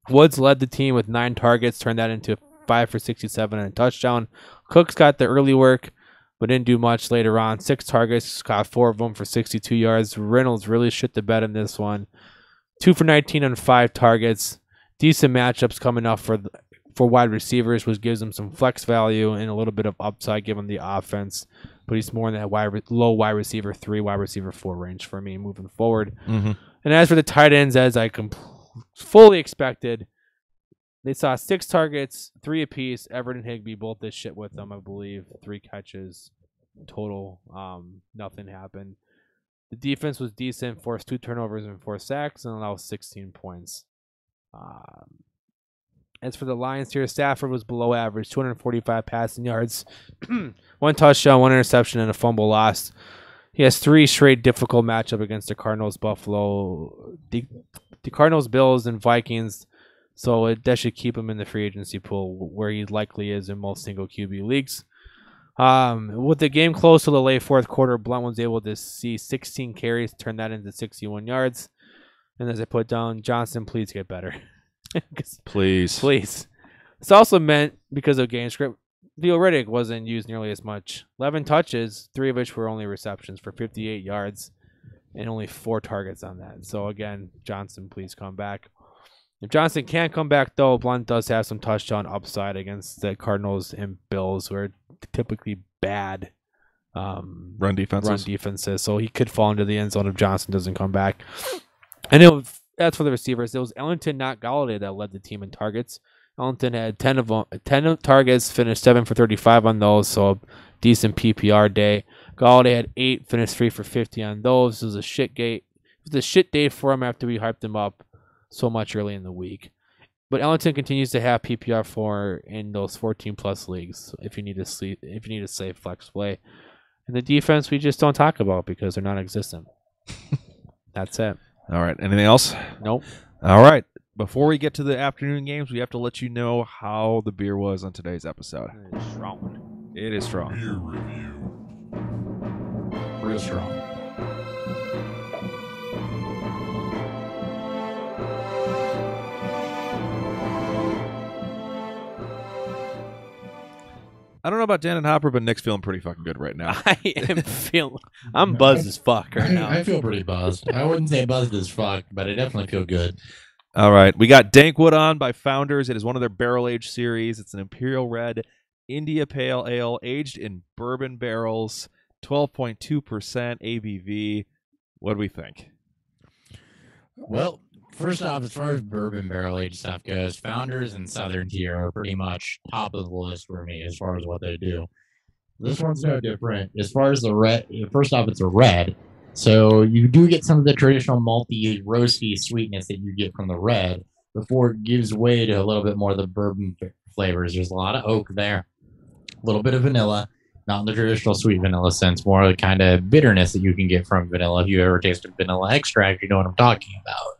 Woods led the team with 9 targets, turned that into 5 for 67 and a touchdown. Cooks got the early work, but didn't do much later on. 6 targets, caught 4 of them for 62 yards. Reynolds really shit the bed in this one. 2 for 19 on 5 targets. Decent matchups coming up for wide receivers, which gives him some flex value and a little bit of upside given the offense. But he's more in that low wide receiver 3, wide receiver 4 range for me moving forward. Mm-hmm. And as for the tight ends, as I fully expected, they saw 6 targets, 3 apiece. Everett and Higbee both did shit with them, I believe. 3 catches total. Nothing happened. The defense was decent, forced 2 turnovers and 4 sacks, and allowed 16 points. As for the Lions here, Stafford was below average, 245 passing yards, 1 touchdown, 1 interception, and a fumble lost. He has 3 straight difficult matchup against the Cardinals, Buffalo, the Cardinals, Bills, and Vikings. So that should keep him in the free agency pool where he likely is in most single QB leagues. With the game close to the late fourth quarter, Blunt was able to see 16 carries, turn that into 61 yards. And as I put down, Johnson, please get better. Please. It's also meant, because of game script, Theo Riddick wasn't used nearly as much. 11 touches, 3 of which were only receptions for 58 yards, and only 4 targets on that. So again, Johnson, please come back. If Johnson can't come back, though, Blunt does have some touchdown upside against the Cardinals and Bills, who are typically bad run defenses. So he could fall into the end zone if Johnson doesn't come back. And that's for the receivers. It was Ellington, not Galladay, that led the team in targets. Ellington had 10 targets, finished 7 for 35 on those, so a decent PPR day. Galladay had 8, finished 3 for 50 on those. It was a shit day for him after we hyped him up so much early in the week. But Ellington continues to have PPR 4 in those 14+ leagues if you need a safe flex play. And the defense we just don't talk about because they're non-existent. That's it. All right. Anything else? Nope. All right. Before we get to the afternoon games, we have to let you know how the beer was on today's episode. It is strong. It is strong. Beer review. Real strong. I don't know about Dan and Hopper, but Nick's feeling pretty fucking good right now. I'm buzzed as fuck right now. I feel pretty buzzed. I wouldn't say buzzed as fuck, but I definitely feel good. All right. We got Dank on by Founders. It is one of their barrel aged series. It's an Imperial Red India Pale Ale aged in bourbon barrels, 12.2% ABV. What do we think? Well, first off, as far as bourbon barrel aged stuff goes, Founders and Southern Tier are pretty much top of the list for me as far as what they do. This one's no different. As far as the red, first off, it's a red. So you do get some of the traditional malty, roasty sweetness that you get from the red before it gives way to a little bit more of the bourbon flavors. There's a lot of oak there, a little bit of vanilla, not in the traditional sweet vanilla sense, more the kind of bitterness that you can get from vanilla. If you ever tasted vanilla extract, you know what I'm talking about.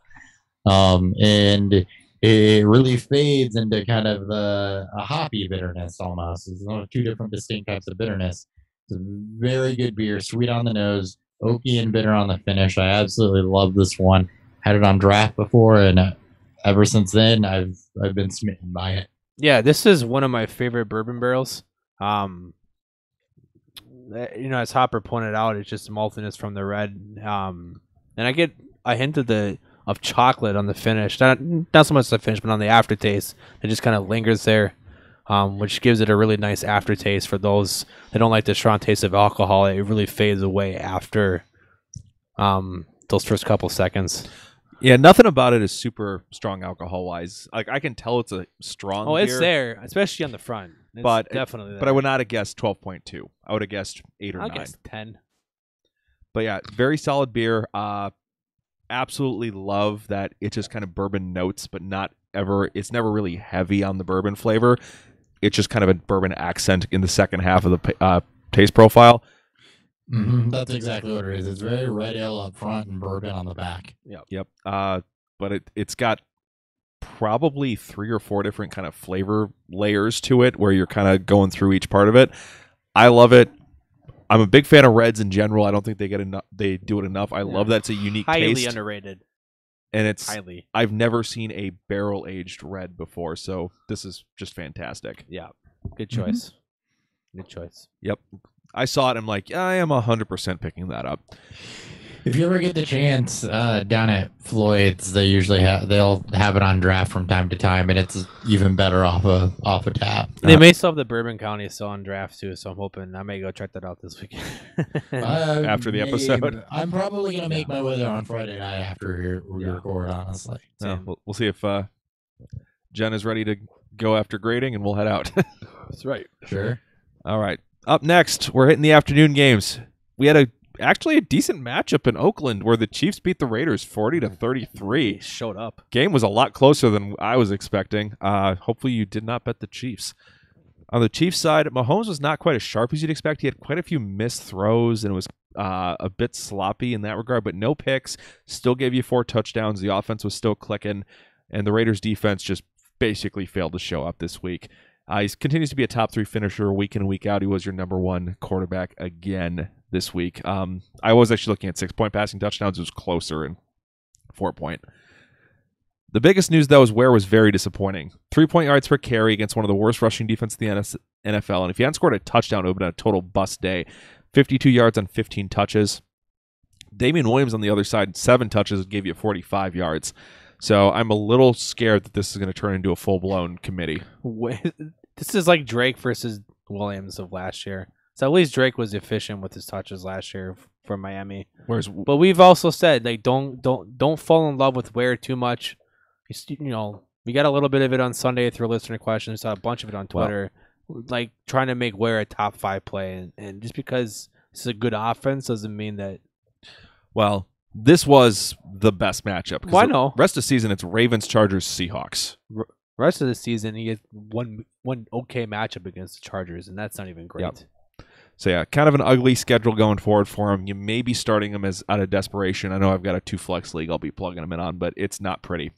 And it really fades into kind of a hoppy bitterness almost. It's 2 different distinct types of bitterness. It's a very good beer, sweet on the nose, oaky and bitter on the finish. I absolutely love this one. Had it on draft before, and ever since then, I've been smitten by it. Yeah, this is one of my favorite bourbon barrels. As Hopper pointed out, it's just maltiness from the red. And I get a hint of chocolate on the finish. Not so much the finish, but on the aftertaste. It just kind of lingers there, which gives it a really nice aftertaste for those that don't like the strong taste of alcohol. It really fades away after Those first couple seconds. Yeah, nothing about it is super strong alcohol wise. Like I can tell it's a strong Oh, beer, it's there, especially on the front. It's but definitely there. But I would not have guessed 12.2. I would have guessed 8 or I 9. guess 10. But yeah, very solid beer. Absolutely love that it just kind of bourbon notes, but it's never really heavy on the bourbon flavor. It's just kind of a bourbon accent in the second half of the taste profile. That's exactly what it is. It's very red ale up front and bourbon on the back. Yep. But it's got probably 3 or 4 different kind of flavor layers to it where you're kind of going through each part of it. I love it. I'm a big fan of reds in general. I don't think they get enough. They do it enough. I love that it's a unique Highly taste. underrated. And it's Highly. I've never seen a barrel aged red before, so this is just fantastic. Yeah. Good choice. Good choice. Yep. I saw it. I'm like, I am 100% picking that up. If you ever get the chance down at Floyd's, they'll have it on draft from time to time, and it's even better off a tap. They may still have the Bourbon County still on draft too, so I'm hoping I may go check that out this weekend. After the episode. I'm probably gonna make my way there on Friday night after we record. Honestly, We'll see if Jen is ready to go after grading, and we'll head out. That's right. Sure. All right. Up next, we're hitting the afternoon games. We had actually a decent matchup in Oakland where the Chiefs beat the Raiders 40-33. Showed up. Game was a lot closer than I was expecting. Hopefully you did not bet the Chiefs. On the Chiefs side, Mahomes was not quite as sharp as you'd expect. He had quite a few missed throws and it was a bit sloppy in that regard, but no picks. Still gave you 4 touchdowns. The offense was still clicking, and the Raiders defense just basically failed to show up this week. He continues to be a top 3 finisher week in and week out. He was your number 1 quarterback again this week. I was actually looking at 6-point passing touchdowns. It was closer and 4-point. The biggest news, though, is Ware was very disappointing. 3-point yards per carry against one of the worst rushing defenses in the NFL. And if he hadn't scored a touchdown, it would have been a total bust day. 52 yards on 15 touches. Damian Williams on the other side, 7 touches, gave you 45 yards. So I'm a little scared that this is going to turn into a full-blown committee. This is like Drake versus Williams of last year. So at least Drake was efficient with his touches last year for Miami. But we've also said like don't fall in love with Ware too much. We got a little bit of it on Sunday through listener questions. Saw a bunch of it on Twitter, like trying to make Ware a top 5 play, and just because it's a good offense doesn't mean that. Well, this was the best matchup. Well, I know. Rest of the season, it's Ravens, Chargers, Seahawks. Rest of the season, he gets one okay matchup against the Chargers, and that's not even great. Yep. So yeah, kind of an ugly schedule going forward for him. You may be starting him as out of desperation. I know I've got a 2-flex league I'll be plugging him in on, but it's not pretty.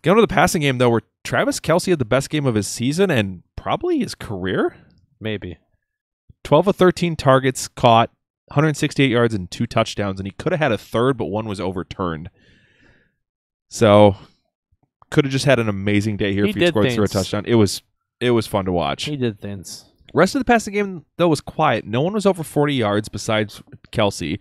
Going to the passing game, though, where Travis Kelce had the best game of his season and probably his career. Maybe. 12 of 13 targets caught, 168 yards and 2 touchdowns, and he could have had a third, but one was overturned. So could have just had an amazing day here if he scored through a touchdown. It was fun to watch. He did things. Rest of the passing game, though, was quiet. No one was over 40 yards besides Kelce.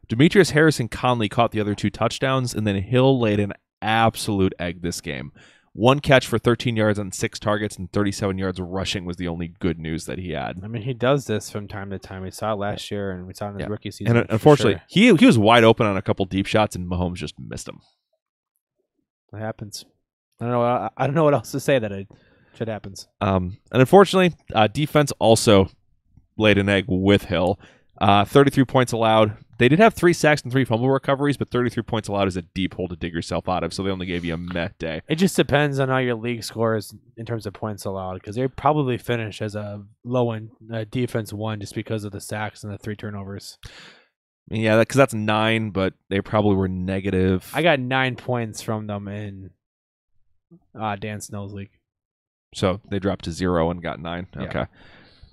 Demetrius Harris and Conley caught the other 2 touchdowns, and then Hill laid an absolute egg this game. 1 catch for 13 yards on 6 targets and 37 yards rushing was the only good news that he had. I mean, he does this from time to time. We saw it last year, and we saw it in his rookie season. And unfortunately, he was wide open on a couple deep shots, and Mahomes just missed him. It happens. I don't know what else to say that shit happens. And unfortunately, defense also laid an egg with Hill. 33 points allowed. They did have 3 sacks and 3 fumble recoveries, but 33 points allowed is a deep hole to dig yourself out of, so they only gave you a meh day. It just depends on how your league scores in terms of points allowed, because they probably finish as a low-end defense 1 just because of the sacks and the 3 turnovers. Yeah, because that's 9, but they probably were negative. I got 9 points from them in Dan Snow's league. So they dropped to 0 and got 9. Yeah. Okay.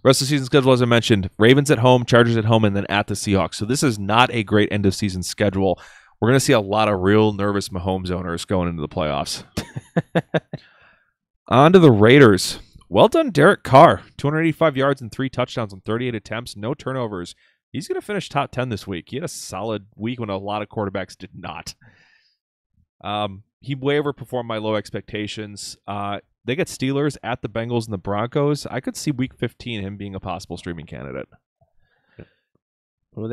Rest of the season schedule, as I mentioned, Ravens at home, Chargers at home, and then at the Seahawks. So this is not a great end-of-season schedule. We're going to see a lot of real nervous Mahomes owners going into the playoffs. On to the Raiders. Well done, Derek Carr. 285 yards and 3 touchdowns on 38 attempts, no turnovers. He's going to finish top 10 this week. He had a solid week when a lot of quarterbacks did not. He way overperformed my low expectations. They get Steelers at the Bengals and the Broncos. I could see Week 15 him being a possible streaming candidate. Who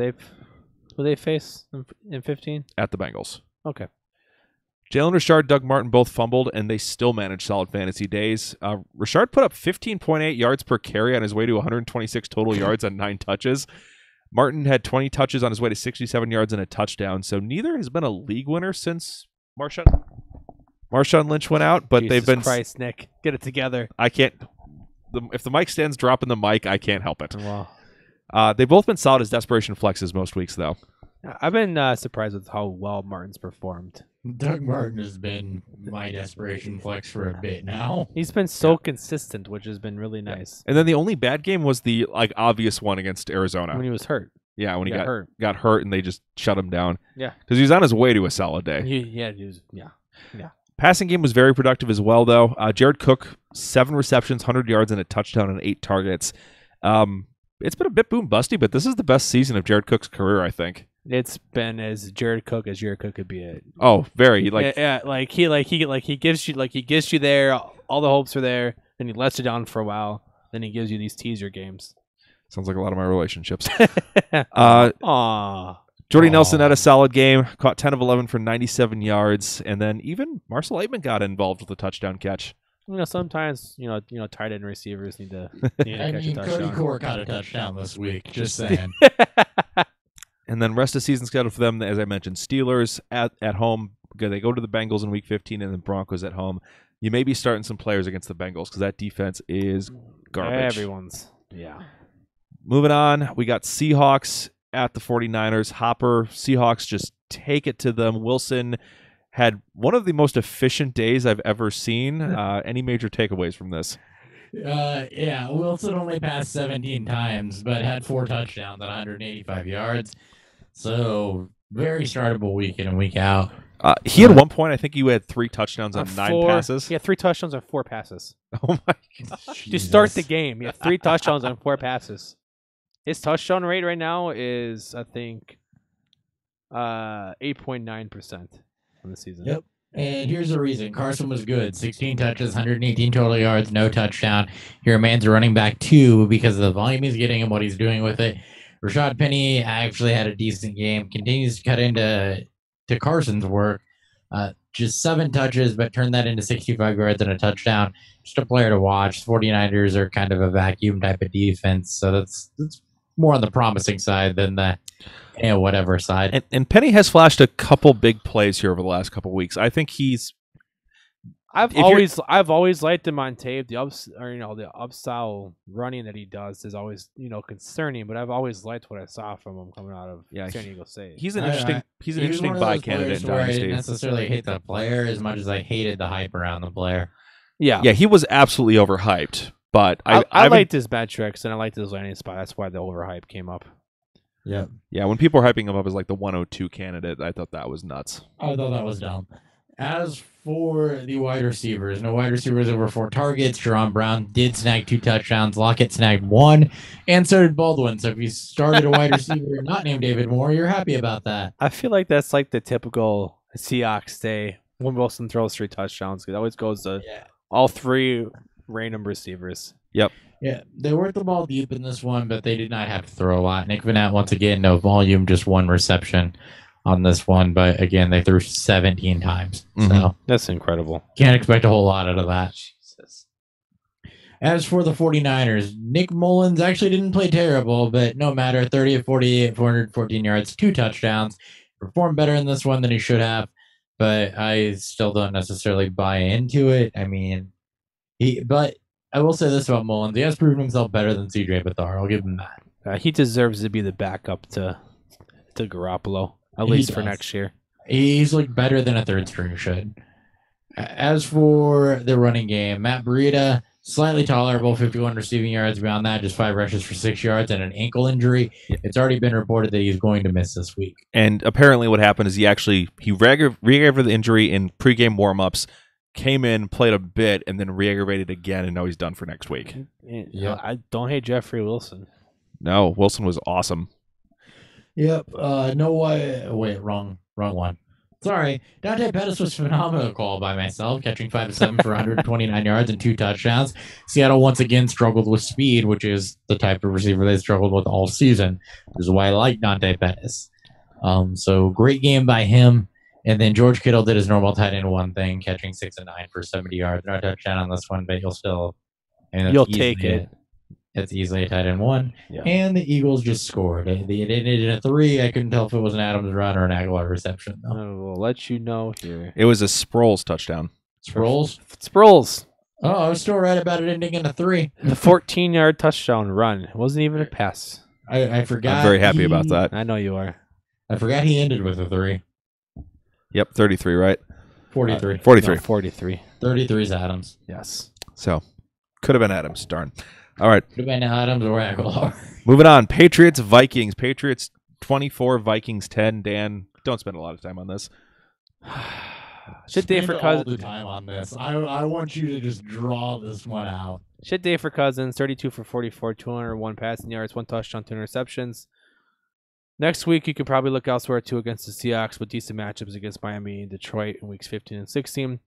Who they face in 15? at the Bengals. Okay. Jalen Richard, Doug Martin both fumbled, and they still managed solid fantasy days. Richard put up 15.8 yards per carry on his way to 126 total yards on 9 touches. Martin had 20 touches on his way to 67 yards and a touchdown, so neither has been a league winner since Marshawn Lynch went out, but Jesus they've been... Christ, Nick. Get it together. I can't... If the mic stands dropping the mic, I can't help it. Wow. They've both been solid as desperation flexes most weeks, though. I've been surprised with how well Martin's performed. Doug Martin has been my desperation flex for a bit now. He's been so consistent, which has been really nice. And then the only bad game was the obvious one against Arizona. When he was hurt. Yeah, when he got got hurt and they just shut him down. Yeah. Because he was on his way to a solid day. He was, yeah. Passing game was very productive as well, though. Jared Cook, 7 receptions, 100 yards, and a touchdown on 8 targets. It's been a bit boom busty, but this is the best season of Jared Cook's career, I think. It's been as Jared Cook could be it. Oh, very he gives you there, all the hopes are there, then he lets you down for a while, then he gives you these teaser games. Sounds like a lot of my relationships. Aww. Jordy Nelson had a solid game, caught 10 of 11 for 97 yards, and then even Marcel Aitman got involved with a touchdown catch. Sometimes tight end receivers need to catch a touchdown. Cody Core caught a touchdown this week. Just saying. And then rest of season schedule for them, as I mentioned, Steelers at home. They go to the Bengals in Week 15, and then Broncos at home. You may be starting some players against the Bengals because that defense is garbage. Yeah. Moving on, we got Seahawks at the 49ers. Hopper, Seahawks just take it to them. Wilson had one of the most efficient days I've ever seen. Any major takeaways from this? Yeah, Wilson only passed 17 times, but had 4 touchdowns on 185 yards. So, very startable week in and week out. He at one point, I think you had 3 touchdowns on 9 passes. Yeah, 3 touchdowns on 4 passes. Oh my gosh. To start the game, 3 touchdowns on 4 passes. His touchdown rate right now is, I think, 8.9% on the season. Yep. And here's the reason. Carson was good. 16 touches, 118 total yards, no touchdown. He remains a running back 2 because of the volume he's getting and what he's doing with it. Rashad Penny actually had a decent game. Continues to cut into Carson's work. Just 7 touches, but turned that into 65 yards and a touchdown. Just a player to watch. 49ers are kind of a vacuum type of defense, so that's more on the promising side than the whatever side. And Penny has flashed a couple big plays here over the last couple weeks. I think he's. I've always liked him on tape. The upstyle running that he does is always concerning. But I've always liked what I saw from him coming out of San Diego State. He's an interesting buy candidate in Dynasty. I didn't necessarily hate the player as much as I hated the hype around the player. Yeah, he was absolutely overhyped. But I liked his metrics and I liked his landing spot. That's why the overhype came up. Yeah. Yeah, when people were hyping him up as like the 102 candidate, I thought that was nuts. I thought that was dumb. As for the wide receivers, no wide receivers over 4 targets. Jerron Brown did snag 2 touchdowns. Lockett snagged 1, and so did Baldwin. So if you started a wide receiver not named David Moore, you're happy about that. I feel like that's like the typical Seahawks day when Wilson throws 3 touchdowns. It always goes to all 3 random receivers. Yep. Yeah, they worked the ball deep in this one, but they did not have to throw a lot. Nick Vannett, once again, no volume, just 1 reception on this one. But again, they threw 17 times. Mm-hmm. So that's incredible. Can't expect a whole lot out of that. Jesus. As for the 49ers, Nick Mullins actually didn't play terrible, but no matter. 30 of 48, 414 yards, 2 touchdowns. Performed better in this one than he should have, but I still don't necessarily buy into it. I mean, but I will say this about Mullins. He has proven himself better than C.J. Beathard. I'll give him that. He deserves to be the backup to Garoppolo, at least for next year. He's looked better than a 3rd string should. As for the running game, Matt Breida, slightly tolerable, 51 receiving yards. Beyond that, just 5 rushes for 6 yards and an ankle injury. It's already been reported that he's going to miss this week. And apparently what happened is he re-aggravated the injury in pregame warm-ups, came in, played a bit, and then re-aggravated again, and now he's done for next week. Yeah, I don't hate Jeffrey Wilson. No, Wilson was awesome. Yep. No way. Wait, wrong one. Sorry. Dante Pettis was phenomenal call by myself, catching 5 of 7 for 129 yards and 2 touchdowns. Seattle once again struggled with speed, which is the type of receiver they struggled with all season. This is why I like Dante Pettis. So great game by him. And then George Kittle did his normal tight end one thing, catching 6 and 9 for 70 yards. No touchdown on this one, but you'll still. And You'll take it. It's easily a tight end one. Yeah. And the Eagles just scored. It ended in a 3. I couldn't tell if it was an Adams run or an Aguilar reception, though. I will let you know here. It was a Sproles touchdown. Sproles. Oh, I was still right about it ending in a 3. The 14-yard touchdown run. It wasn't even a pass. I forgot. I'm very happy about that. I know you are. I forgot he ended with a 3. Yep, 33, right? 43. 43. No, 43. 33 is Adams. Yes. So, could have been Adams. Darn. All right. Could have been Adams or Aguilar. Moving on. Patriots, Vikings. Patriots 24, Vikings 10. Dan, don't spend a lot of time on this. Shit day for Spend all the Cousins. time on this. I want you to just draw this one out. Shit day for Cousins. 32 for 44, 201 passing yards, 1 touchdown, 2 interceptions. Next week, you could probably look elsewhere too against the Seahawks with decent matchups against Miami and Detroit in weeks 15 and 16.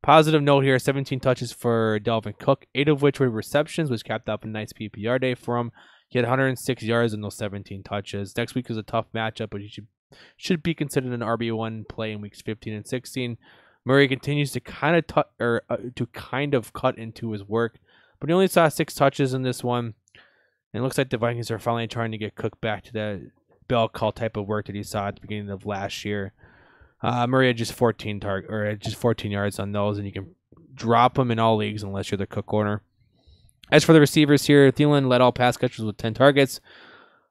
Positive note here, 17 touches for Dalvin Cook, 8 of which were receptions, which capped up a nice PPR day for him. He had 106 yards in those 17 touches. Next week is a tough matchup, but he should be considered an RB1 play in weeks 15 and 16. Murray continues to kind of cut into his work, but he only saw 6 touches in this one. And it looks like the Vikings are finally trying to get Cook back to that bell call type of work that he saw at the beginning of last year. Murray had just 14 yards on those, and you can drop him in all leagues unless you're the Cook owner. As for the receivers here, Thielen led all pass catchers with 10 targets,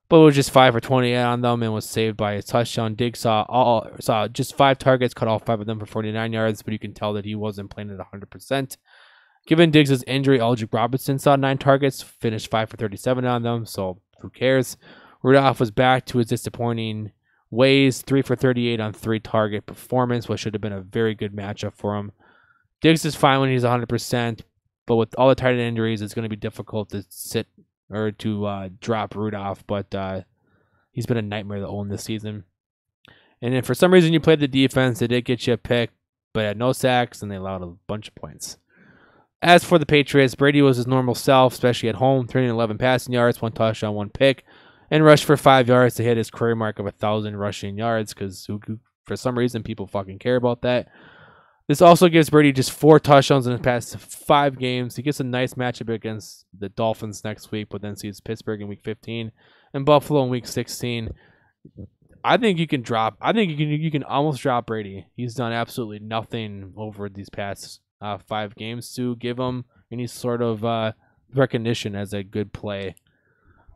but was just 5 for 28 on them and was saved by his touchdown. Diggs saw just 5 targets, caught all 5 of them for 49 yards, but you can tell that he wasn't playing at 100%. Given Diggs' injury, Aldrick Robinson saw 9 targets, finished 5 for 37 on them, so who cares? Rudolph was back to his disappointing ways, 3 for 38 on 3 target performance, which should have been a very good matchup for him. Diggs is fine when he's 100%, but with all the tight end injuries, it's going to be difficult to sit or to drop Rudolph, but he's been a nightmare to own this season. And if for some reason you played the defense, they did get you a pick, but had no sacks, and they allowed a bunch of points. As for the Patriots, Brady was his normal self, especially at home, 311 passing yards, 1 touchdown, 1 pick, and rushed for 5 yards to hit his career mark of 1,000 rushing yards, because for some reason people fucking care about that. This also gives Brady just 4 touchdowns in the past 5 games. He gets a nice matchup against the Dolphins next week, but then sees Pittsburgh in week 15 and Buffalo in week 16. I think you can almost drop Brady. He's done absolutely nothing over these past 5 games to give him any sort of recognition as a good play.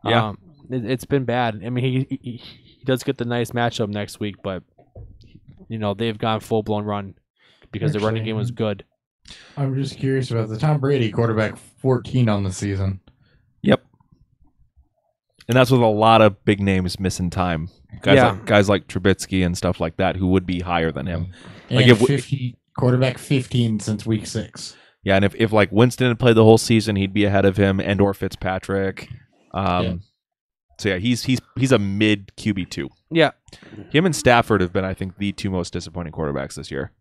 Yeah. It's been bad. I mean, he does get the nice matchup next week, but they've gone full blown run because the running game was good. I'm just curious about the Tom Brady quarterback 14 on the season. Yep. And that's with a lot of big names missing time. Guys like Trubisky and stuff like that who would be higher than him. And like quarterback 15 since week 6. Yeah, and if like Winston had played the whole season, he'd be ahead of him and or Fitzpatrick. So yeah, he's a mid QB2. Yeah. Him and Stafford have been, I think, the 2 most disappointing quarterbacks this year.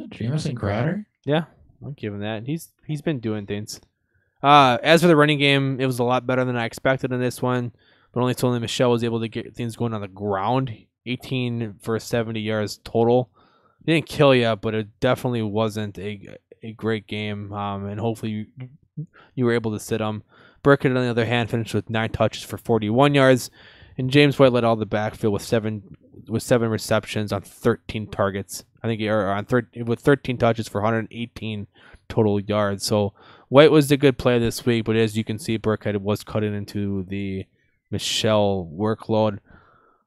Jamison Crowder? Yeah, I'll give him that. He's been doing things. As for the running game, it was a lot better than I expected in this one, but only Sony Michel was able to get things going on the ground. 18 for 70 yards total. It didn't kill you, but it definitely wasn't a great game, and hopefully you were able to sit him. Burkett, on the other hand, finished with 9 touches for 41 yards, and James White led all the backfield with 7 receptions on 13 targets. I think with 13 touches for 118 total yards. So White was a good play this week, but as you can see, Burkett was cutting into the Michel workload.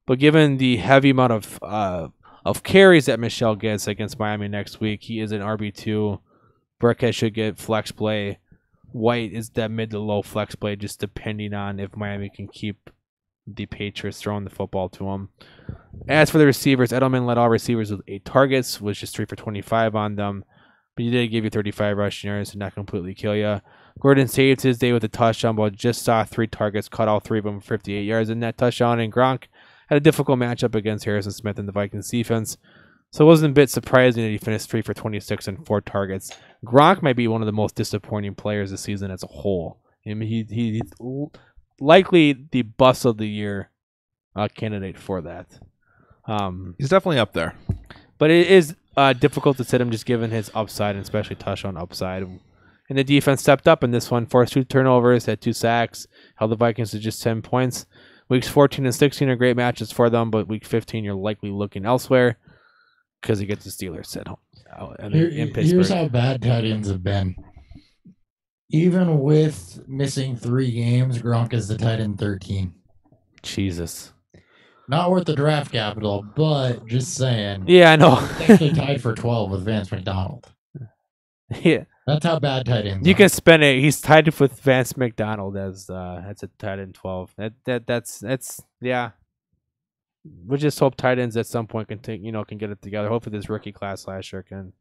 But given the heavy amount of carries that Michel gets against Miami next week, he is an RB2. Burkett should get flex play. White is that mid to low flex play, just depending on if Miami can keep the Patriots throwing the football to them. As for the receivers, Edelman led all receivers with 8 targets, was just 3 for 25 on them, but he did give you 35 rushing yards and not completely kill you. Gordon saved his day with a touchdown, but just saw 3 targets, caught all 3 of them for 58 yards in that touchdown, and Gronk had a difficult matchup against Harrison Smith in the Vikings defense. So it wasn't a bit surprising that he finished 3 for 26 and 4 targets. Gronk might be one of the most disappointing players this season as a whole. I mean, he's likely the bust of the year candidate for that. He's definitely up there. But it is difficult to sit him just given his upside, and especially touchdown upside. And the defense stepped up in this one, forced 2 turnovers, had 2 sacks, held the Vikings to just 10 points. Weeks 14 and 16 are great matches for them, but week 15 you're likely looking elsewhere because you get the Steelers at home. In Pittsburgh. Here's how bad tight ends have been. Even with missing 3 games, Gronk is the tight end 13. Jesus. Not worth the draft capital, but just saying. Yeah, I know. He's actually tied for 12 with Vance McDonald. Yeah. That's how bad tight ends You are. can spend it. He's tied with Vance McDonald as that's a tight end 12. That's yeah. We just hope tight ends at some point can get it together. Hopefully this rookie class last year can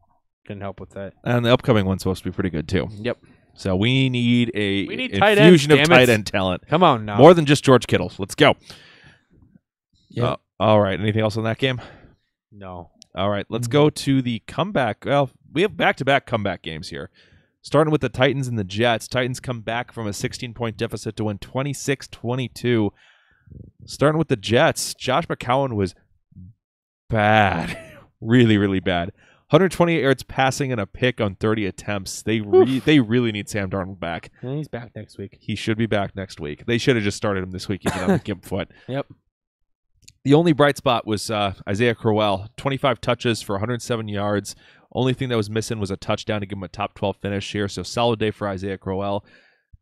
help with that. And the upcoming one's supposed to be pretty good too. Yep. So we need tight infusion ends, of damn it. tight end talent. Come on now. More than just George Kittle. Let's go. Yep. All right. Anything else on that game? No. All right. Let's go to the comeback. Well, we have back-to-back comeback games here. Starting with the Titans and the Jets. Titans come back from a 16-point deficit to win 26-22. Starting with the Jets, Josh McCown was bad. Really, really bad. 128 yards passing and a pick on 30 attempts. They really need Sam Darnold back. And he's back next week. He should be back next week. They should have just started him this week even on the gimp foot. Yep. The only bright spot was Isaiah Crowell. 25 touches for 107 yards. Only thing that was missing was a touchdown to give him a top 12 finish here. So solid day for Isaiah Crowell.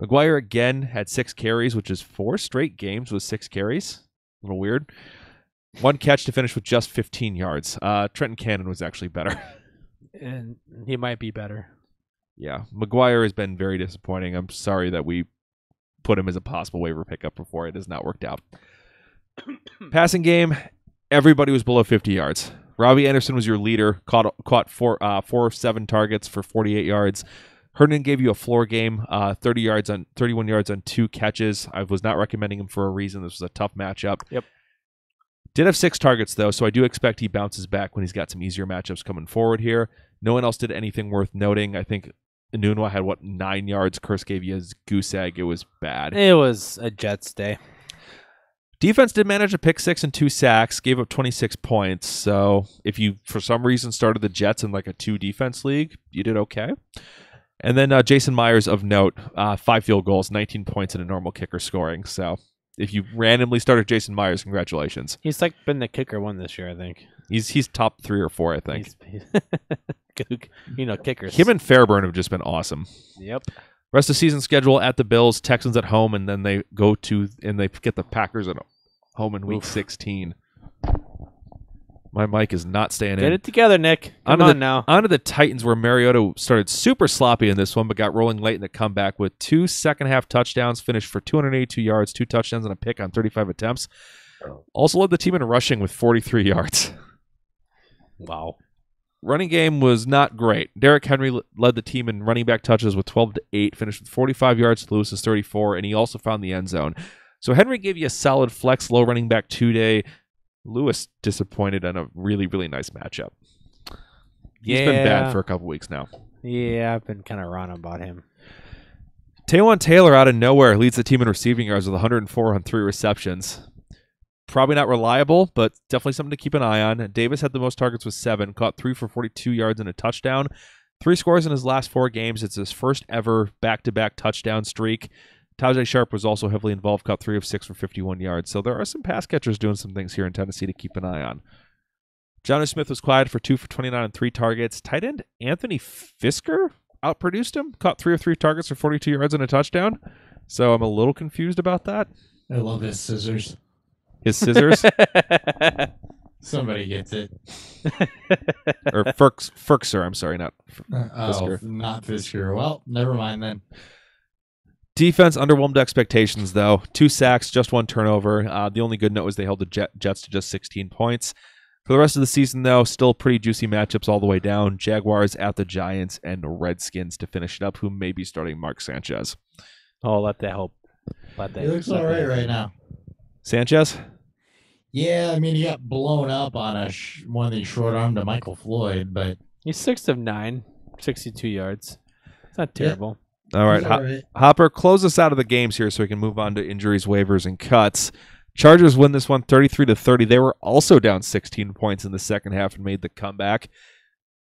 McGuire again had 6 carries, which is 4 straight games with 6 carries. A little weird. 1 catch to finish with just 15 yards. Trenton Cannon was actually better. And he might be better. Yeah, McGuire has been very disappointing. I'm sorry that we put him as a possible waiver pickup before. It has not worked out. Passing game, everybody was below 50 yards. Robbie Anderson was your leader, caught 4 of 7 targets for 48 yards. Herndon gave you a floor game, 31 yards on 2 catches. I was not recommending him for a reason. This was a tough matchup. Yep. Did have 6 targets, though, so I do expect he bounces back when he's got some easier matchups coming forward here. No one else did anything worth noting. I think Enunwa had, 9 yards. Curse gave you his goose egg. It was bad. It was a Jets day. Defense did manage a pick 6 and 2 sacks, gave up 26 points. So if you, for some reason, started the Jets in like a 2-defense league, you did okay. And then Jason Myers, of note, 5 field goals, 19 points, and a normal kicker scoring. So if you randomly started Jason Myers, congratulations. He's like been the kicker one this year, I think. He's top 3 or 4, I think. Kickers. Him and Fairburn have just been awesome. Yep. Rest of the season schedule at the Bills, Texans at home, and then they they get the Packers at home in week 16. My mic is not staying in. Get it together, Nick. Come on now. On to the Titans, where Mariota started super sloppy in this one, but got rolling late in the comeback with 2 second-half touchdowns, finished for 282 yards, 2 touchdowns, and a pick on 35 attempts. Also led the team in rushing with 43 yards. Wow. Running game was not great. Derrick Henry led the team in running back touches with 12 to 8, finished with 45 yards to Lewis's 34, and he also found the end zone. So Henry gave you a solid flex low running back 2-day. Lewis disappointed in a really, really nice matchup. He's been bad for a couple weeks now. Yeah, I've been kind of wrong about him. Taywan Taylor out of nowhere leads the team in receiving yards with 104 on 3 receptions. Probably not reliable, but definitely something to keep an eye on. Davis had the most targets with 7, caught 3 for 42 yards and a touchdown. 3 scores in his last 4 games. It's his first ever back-to-back touchdown streak. Tajay Sharp was also heavily involved, caught 3 of 6 for 51 yards. So there are some pass catchers doing some things here in Tennessee to keep an eye on. Jonnu Smith was quiet for 2 for 29 on 3 targets. Tight end Anthony Fisker outproduced him, caught 3 of 3 targets for 42 yards and a touchdown. So I'm a little confused about that. I love his scissors. His scissors? Somebody gets it. Or Firkser, I'm sorry, not Fisker. Not Fisker. Well, never mind then. Defense underwhelmed expectations, though. 2 sacks, just 1 turnover. The only good note was they held the Jets to just 16 points. For the rest of the season, though, still pretty juicy matchups all the way down. Jaguars at the Giants and the Redskins to finish it up, who may be starting Mark Sanchez. Oh, let that help. He looks all right now. Sanchez? Yeah, I mean, he got blown up on one of these short arm to Michael Floyd, but He's 6 of 9, 62 yards. It's not terrible. All right. he's all right. Hopper, close us out of the games here so we can move on to injuries, waivers, and cuts. Chargers win this one 33-30. They were also down 16 points in the second half and made the comeback.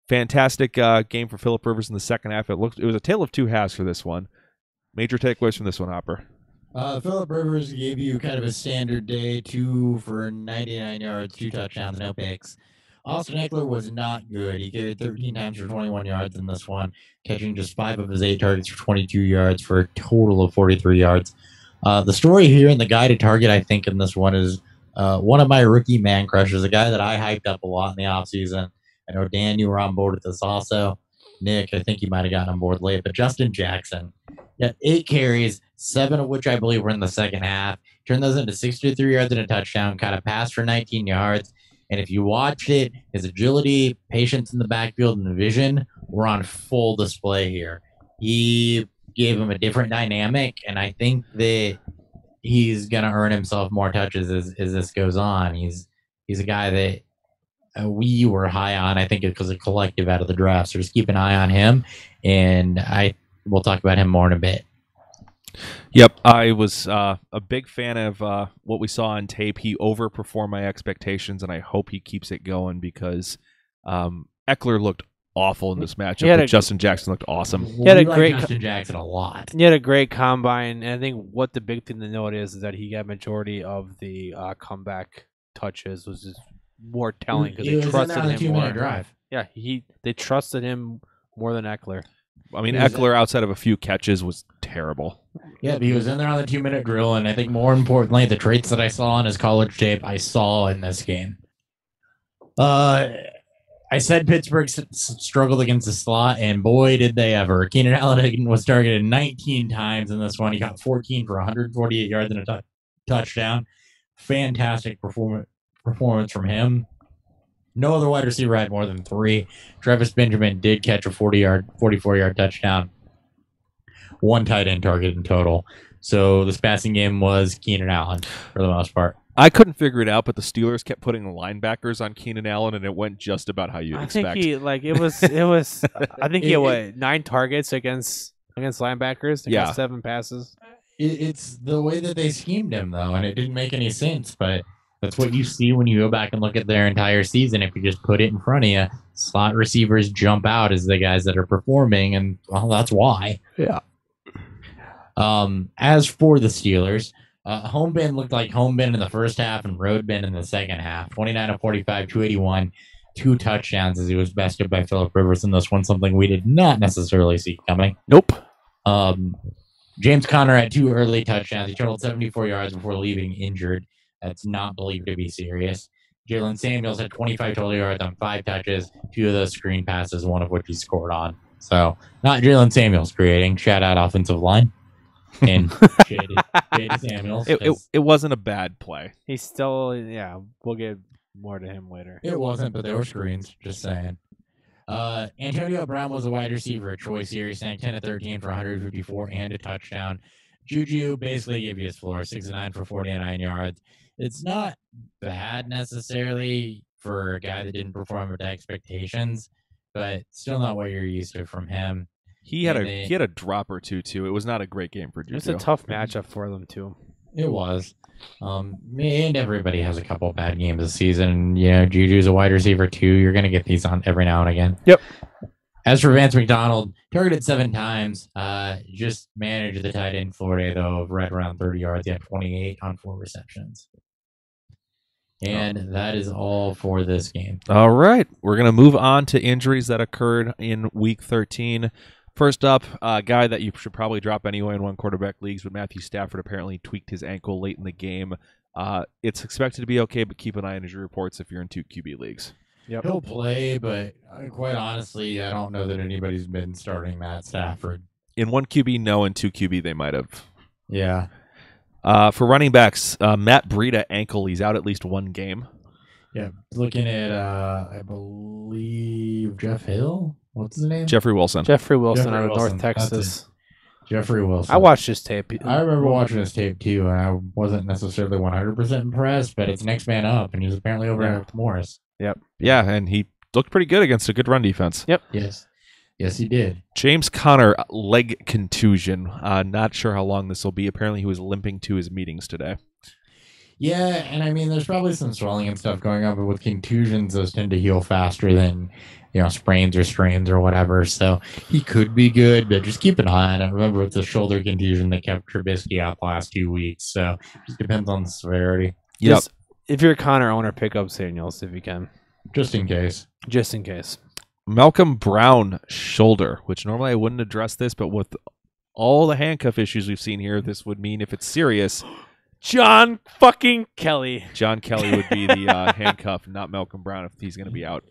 Fantastic game for Phillip Rivers in the second half. It was a tale of two halves for this one. Major takeaways from this one, Hopper. Phillip Rivers gave you kind of a standard day, 2 for 99 yards, 2 touchdowns, no picks. Austin Eckler was not good. He carried 13 times for 21 yards in this one, catching just 5 of his 8 targets for 22 yards for a total of 43 yards. The story here in the guided target, I think, in this one is one of my rookie man crushes, a guy that I hyped up a lot in the offseason. I know, Dan, you were on board with this also. Nick, I think you might have gotten on board late, but Justin Jackson. Yeah, 8 carries, 7 of which I believe were in the second half. Turned those into 63 yards and a touchdown, caught a pass for 19 yards. And if you watched it, his agility, patience in the backfield, and vision were on full display here. He gave him a different dynamic, and I think that he's going to earn himself more touches as this goes on. He's a guy that we were high on, I think, because of collective out of the draft. So just keep an eye on him, and we'll talk about him more in a bit. Yep, I was a big fan of what we saw on tape. He overperformed my expectations, and I hope he keeps it going because Eckler looked awful in this matchup, but Justin Jackson looked awesome. He had a great Justin Jackson a lot. He had a great combine, and I think what the big thing to note is that he got majority of the comeback touches, was just more telling because they trusted him more. Drive. Yeah, they trusted him more than Eckler. I mean, Eckler, outside of a few catches, was terrible. Yeah, but he was in there on the 2-minute drill, and I think more importantly, the traits that I saw on his college tape, I saw in this game. I said Pittsburgh struggled against the slot, and boy, did they ever. Keenan Allen was targeted 19 times in this one. He got 14 for 148 yards and a touchdown. Fantastic performance from him. No other wide receiver had more than 3. Travis Benjamin did catch a 44-yard touchdown. 1 tight end target in total. So this passing game was Keenan Allen for the most part. I couldn't figure it out, but the Steelers kept putting linebackers on Keenan Allen, and it went just about how you'd expect. I think I think he had 9 targets against linebackers. He got 7 passes. It's the way that they schemed him, though, and it didn't make any sense, but that's what you see when you go back and look at their entire season. If you just put it in front of you, slot receivers jump out as the guys that are performing, and well, that's why. Yeah. As for the Steelers, home bin looked like home bin in the first half and road bin in the second half. 29 of 45, 281, 2 touchdowns as he was bested by Phillip Rivers in this one, something we did not necessarily see coming. Nope. James Conner had 2 early touchdowns. He totaled 74 yards before leaving injured. That's not believed to be serious. Jalen Samuels had 25 total yards on 5 touches, 2 of those screen passes, 1 of which he scored on. So not Jalen Samuels creating. Shout out offensive line. And Jada Samuels. It wasn't a bad play. He's still, we'll get more to him later. It wasn't, but they were screens, just saying. Antonio Brown was a wide receiver of choice here. He sank 10 of 13 for 154 and a touchdown. Juju basically gave you his floor, 6 of 9 for 49 yards. It's not bad necessarily for a guy that didn't perform up to expectations, but still not what you're used to from him. He had a drop or two too. It was not a great game for Juju. It's a tough matchup for them too. It was. And everybody has a couple of bad games this season. Juju's a wide receiver too. You're going to get these on every now and again. Yep. As for Vance McDonald, targeted 7 times. Just managed the tight end floor day, though, of right around 30 yards. He had 28 on 4 receptions. And that is all for this game. All right. We're going to move on to injuries that occurred in Week 13. First up, a guy that you should probably drop anyway in 1 quarterback leagues, but Matthew Stafford apparently tweaked his ankle late in the game. It's expected to be okay, but keep an eye on injury reports if you're in 2 QB leagues. Yep. He'll play, but quite honestly, I don't know that anybody's been starting Matt Stafford. In 1 QB, no. In 2 QB, they might have. Yeah. For running backs, Matt Breida ankle. He's out at least 1 game. Yeah. Looking at, I believe, Jeff Hill. What's his name? Jeffrey Wilson. Jeffrey Wilson out of North Texas. Jeffrey Wilson. I watched his tape. I remember watching his tape too, and I wasn't necessarily 100% impressed, but it's next man up, and he's apparently over at Morris. Yep. Yeah, and he looked pretty good against a good run defense. Yep. Yes, he did. James Conner, leg contusion. Not sure how long this will be. Apparently he was limping to his meetings today. Yeah, and I mean, there's probably some swelling and stuff going on, but with contusions, those tend to heal faster than, sprains or strains or whatever. So he could be good, but just keep an eye on it. Remember, with the shoulder contusion that kept Trubisky out the last 2 weeks, so just depends on the severity, Yep. Just, if you're a Connor owner, pick up Samuels if you can, just in case. just in case. Malcolm Brown shoulder, which normally I wouldn't address this, but with all the handcuff issues we've seen here, this would mean if it's serious, John fucking Kelly. John Kelly would be the handcuff, not Malcolm Brown if he's going to be out.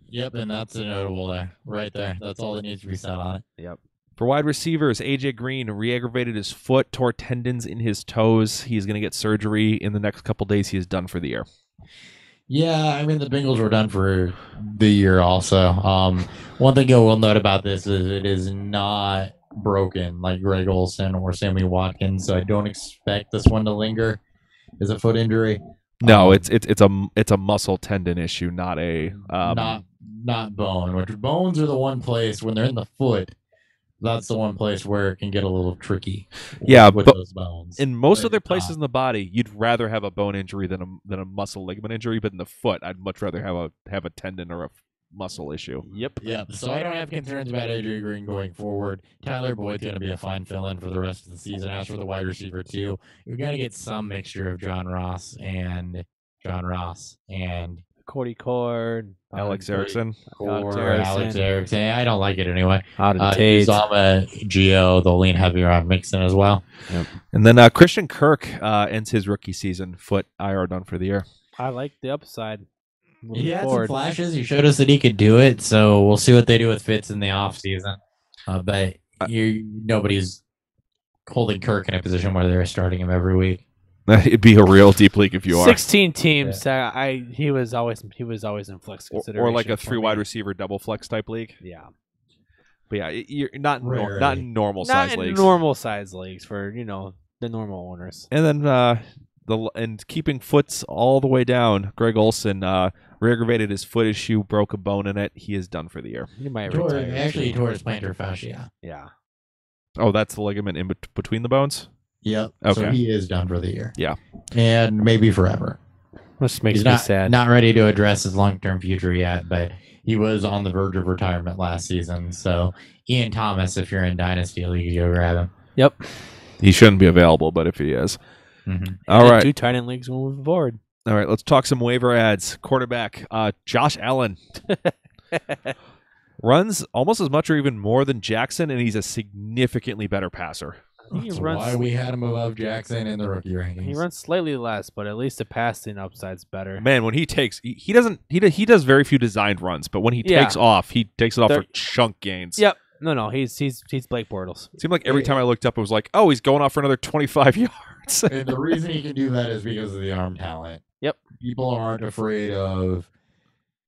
Yep, and that's a notable there, right there. That's all that needs to be said on it. Yep. For wide receivers, AJ Green re-aggravated his foot, tore tendons in his toes. He's going to get surgery in the next couple days. He is done for the year. Yeah, I mean, the Bengals were done for the year also. One thing I will note about this is it is not broken like Greg Olsen or Sammy Watkins, so I don't expect this one to linger as a foot injury. No, it's a muscle tendon issue, not a not bone. Which bones are the one place when they're in the foot. That's the one place where it can get a little tricky. Yeah, with but those bones. in most But other it's places not. in the body, you'd rather have a bone injury than a muscle ligament injury. But in the foot, I'd much rather have a tendon or a muscle issue. Yep. Yeah, so I don't have concerns about AJ Green going forward. Tyler Boyd's going to be a fine fill-in for the rest of the season. As for the wide receiver, too, you're going to get some mixture of John Ross and Cody Cord, Alex Erickson. Alex Erickson. Erickson. I don't like it anyway. Out of the Tate. Uzama, Gio, they'll lean heavier on Mixon as well. And then Christian Kirk ends his rookie season, foot IR done for the year. I like the upside. Moving He had some forward. flashes. He showed us that he could do it. So we'll see what they do with Fitz in the offseason. But nobody's holding Kirk in a position where they're starting him every week. It'd be a real deep league if you are. 16 teams. He was always in flex consideration. Or like a for 3 me. wide receiver double flex type league. Yeah. But yeah, you're not Rarely. not in normal Not size in leagues. normal size leagues for the normal owners. And then and keeping foots all the way down, Greg Olsen re-aggravated his foot issue, broke a bone in it. He is done for the year. He might He retire. tore his plantar fascia. Yeah. Oh, that's the ligament in between the bones? Yep. Okay. So he is done for the year. Yeah. And maybe forever. Which makes He's me not sad. not ready to address his long-term future yet, but he was on the verge of retirement last season. So Ian Thomas, if you're in Dynasty League, you go grab him. Yep. He shouldn't be available, but if he is. Mm-hmm. All right. 2 tight end leagues moving forward. All right, let's talk some waiver ads. Quarterback, Josh Allen. Runs almost as much or even more than Jackson, and he's a significantly better passer. He That's runs- why we had him above Jackson in the rookie rankings. He runs slightly less, but at least the passing upside's better. Man, when he takes, he doesn't, he does very few designed runs, but when he Yeah. takes off, he takes it off They're- for chunk gains. Yep. No, he's Blake Bortles. It seemed like every time I looked up, it was like, oh, he's going off for another 25 yards. And the reason he can do that is because of the arm talent. Yep. People aren't afraid of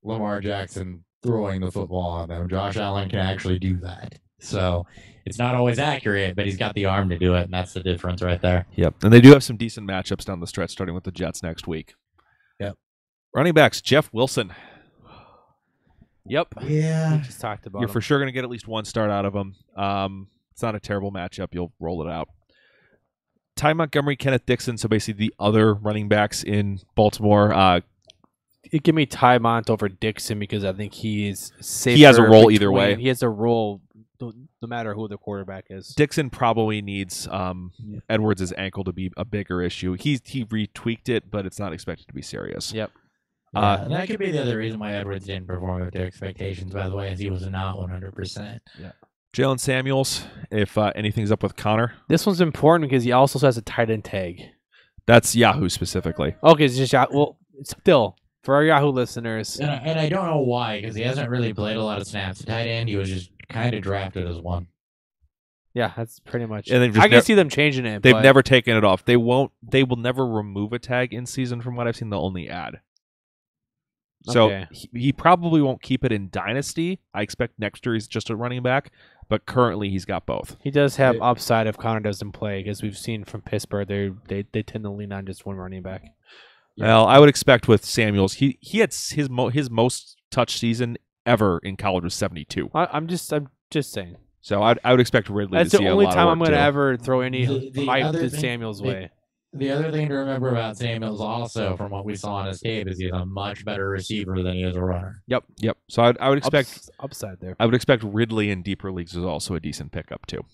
Lamar Jackson throwing the football on them. Josh Allen can actually do that. So it's not always accurate, but he's got the arm to do it, and that's the difference right there. Yep, and they do have some decent matchups down the stretch, starting with the Jets next week. Yep. Running backs, Jeff Wilson. Yep. Yeah. We just talked about You're him. for sure going to get at least one start out of him. It's not a terrible matchup. You'll roll it out. Ty Montgomery, Kenneth Dixon, so basically the other running backs in Baltimore. Give me Ty Mont over Dixon because I think he's safer. He has a role either way. He has a role no matter who the quarterback is. Dixon probably needs Edwards' ankle to be a bigger issue. He retweaked it, but it's not expected to be serious. Yep. And that could be the other reason why Edwards didn't perform up to expectations, by the way, as he was not 100%. Jalen Samuels, if anything's up with Connor. This one's important because he also has a tight end tag. That's Yahoo specifically. Okay, it's just well, still for our Yahoo listeners. And I don't know why, because he hasn't really played a lot of snaps. Tight end, he was just kind of drafted as one. Yeah, that's pretty much. And they've just I can see them changing it. They've but never taken it off. They will never remove a tag in season from what I've seen. They'll only add. So Okay. he probably won't keep it in Dynasty. I expect next year he's just a running back, but currently he's got both. He does have upside if Connor doesn't play, because we've seen from Pittsburgh they tend to lean on just one running back. Yeah. Well, I would expect with Samuels, he had his most touch season ever in college was 72. I'm just saying. So I would expect Ridley That's to the see only a lot time of I'm work going to too. ever throw any The hype other to thing- Samuel's way. The other thing to remember about Samuels also, from what we saw on his tape, is he's a much better receiver than he is a runner. Yep. So I would expect upside there. I would expect Ridley in deeper leagues is also a decent pickup too.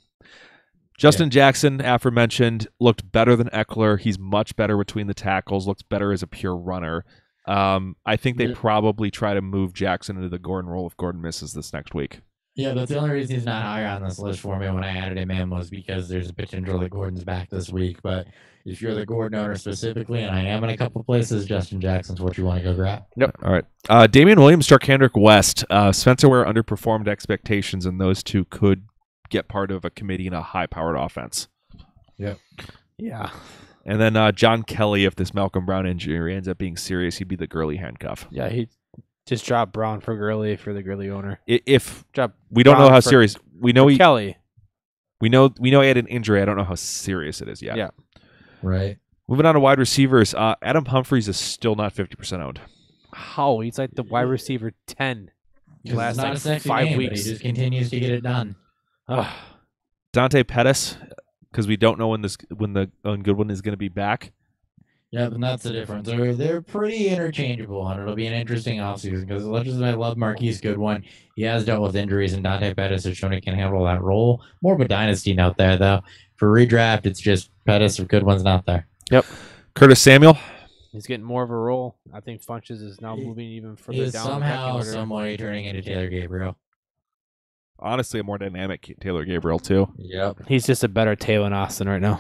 Justin Jackson, aforementioned, looked better than Eckler. He's much better between the tackles, looks better as a pure runner. I think they probably try to move Jackson into the Gordon role if Gordon misses this next week. Yeah, that's the only reason he's not higher on this list for me when I added him in was because there's a potential that Gordon's back this week. But if you're the Gordon owner specifically, and I am in a couple places, Justin Jackson's what you want to go grab. Yep. All right. Damian Williams, Jarkandrick West. Spencer Ware underperformed expectations, and those two could get part of a committee in a high-powered offense. Yep. Yeah. And then John Kelly, if this Malcolm Brown injury ends up being serious, he'd be the Gurley handcuff. Yeah, he just dropped Brown for Gurley if you're the Gurley owner. If Drop we don't Brown know how for- serious, we know he Kelly. we know he had an injury. I don't know how serious it is yet. Yeah. Right. Moving on to wide receivers, Adam Humphries is still not 50% owned. How? He's like the wide receiver 10. Because Last it's not like a sexy 5 name, but weeks. he just continues to get it done. Ugh. Dante Pettis, because we don't know when Goodwin is going to be back. Yep, and that's the difference. They're pretty interchangeable, and it'll be an interesting offseason because as much as I love Marquise Goodwin, he has dealt with injuries, and Dante Pettis has shown he can handle that role. More of a dynasty note there, though. For redraft, it's just Pettis if Goodwin's not there. Yep. Curtis Samuel. He's getting more of a role. I think Funches is now moving even further He's down the somehow, pecking order. some way turning into Taylor Gabriel. Honestly, a more dynamic Taylor Gabriel, too. Yep. He's just a better Taylor Austin right now.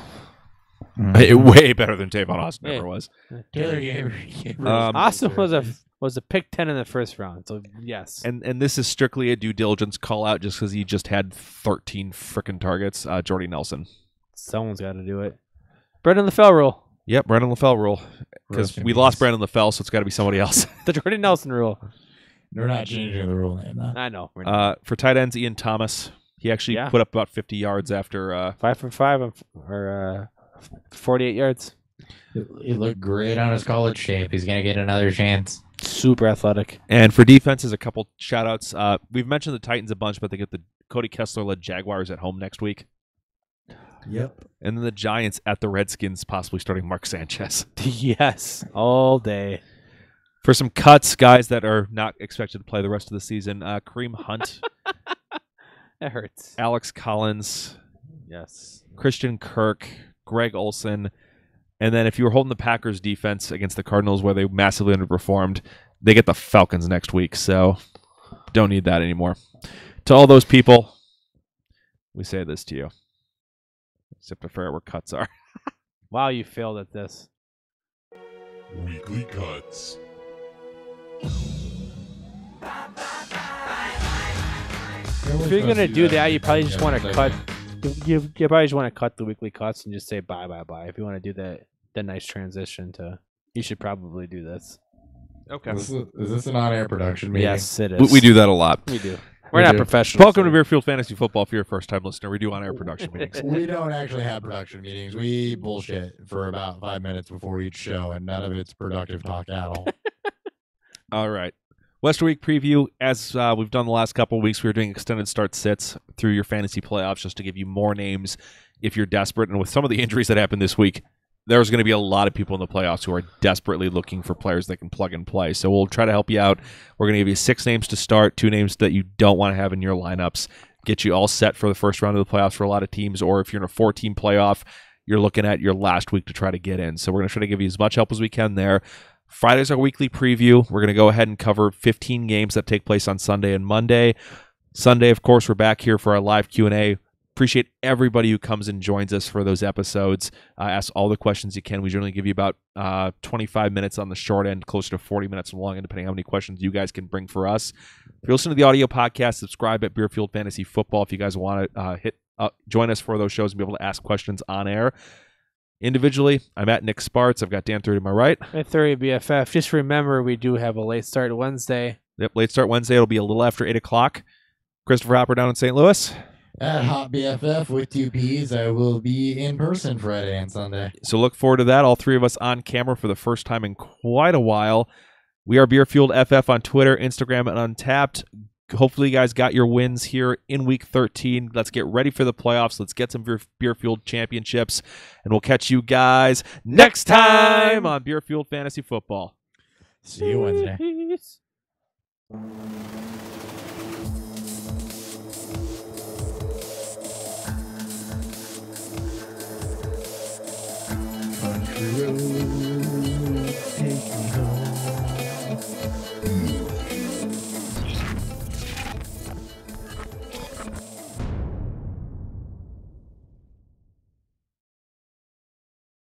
Way better than Tavon Austin ever was. Taylor Gabriel. Austin was a pick 10 in the first round, so yes. And this is strictly a due diligence call out just because he just had 13 freaking targets. Jordy Nelson. Someone's got to do it. Brendan LaFell rule. Yep, Brandon LaFell rule. Because Rest in we lost peace. Brandon LaFell, so it's got to be somebody else. The Jordy Nelson rule. They're not changing the rule name, though. I know. We're not. For tight ends, Ian Thomas. He actually put up about 50 yards after. 5 for 5 or 48 yards. He looked great on his college tape. He's going to get another chance. Super athletic. And for defenses, a couple shout outs. We've mentioned the Titans a bunch, but they get the Cody Kessler-led Jaguars at home next week. Yep. And then the Giants at the Redskins, possibly starting Mark Sanchez. Yes, all day. For some cuts, guys that are not expected to play the rest of the season, Kareem Hunt, That hurts. Alex Collins, Yes. Christian Kirk, Greg Olson, and then if you were holding the Packers defense against the Cardinals where they massively underperformed, they get the Falcons next week, so don't need that anymore. To all those people, we say this to you. Except to figure out where cuts are. Wow, you failed at this. Weekly cuts. If you're gonna do that, you probably just want to cut. You probably just want to cut the weekly cuts and just say bye. If you want to do that nice transition to, you should probably do this. Okay. Is this an on-air production meeting? Yes, it is. We do that a lot. We do. We're not do. professionals. Welcome to Beerfield Fantasy Football. If you're a first-time listener, we do on-air production meetings. We don't actually have production meetings. We bullshit for about 5 minutes before each show, and none of it's productive talk at all. All right. Western Week preview. As we've done the last couple of weeks, we're doing extended start sits through your fantasy playoffs just to give you more names if you're desperate. And with some of the injuries that happened this week, there's going to be a lot of people in the playoffs who are desperately looking for players that can plug and play. So we'll try to help you out. We're going to give you 6 names to start, 2 names that you don't want to have in your lineups, get you all set for the first round of the playoffs for a lot of teams. Or if you're in a 4-team playoff, you're looking at your last week to try to get in. So we're going to try to give you as much help as we can there. Friday's our weekly preview. We're going to go ahead and cover 15 games that take place on Sunday and Monday. Sunday, of course, we're back here for our live Q&A. Appreciate everybody who comes and joins us for those episodes. Ask all the questions you can. We generally give you about 25 minutes on the short end, closer to 40 minutes on the long end, depending on how many questions you guys can bring for us. If you're listening to the audio podcast, subscribe at Beerfield Fantasy Football if you guys want to join us for those shows and be able to ask questions on air. Individually, I'm at Nick Sparts. I've got Dan 30 to my right. At 30 BFF. Just remember, we do have a late start Wednesday. Yep, late start Wednesday. It'll be a little after 8 o'clock. Christopher Hopper down in St. Louis. At Hot BFF with 2 Ps, I will be in person Friday and Sunday. So look forward to that. All 3 of us on camera for the first time in quite a while. We are Beerfield FF on Twitter, Instagram, and Untapped. Hopefully, you guys got your wins here in Week 13. Let's get ready for the playoffs. Let's get some Beer Fueled championships, and we'll catch you guys next time on Beer Fueled Fantasy Football. See you Wednesday. Peace. Country road.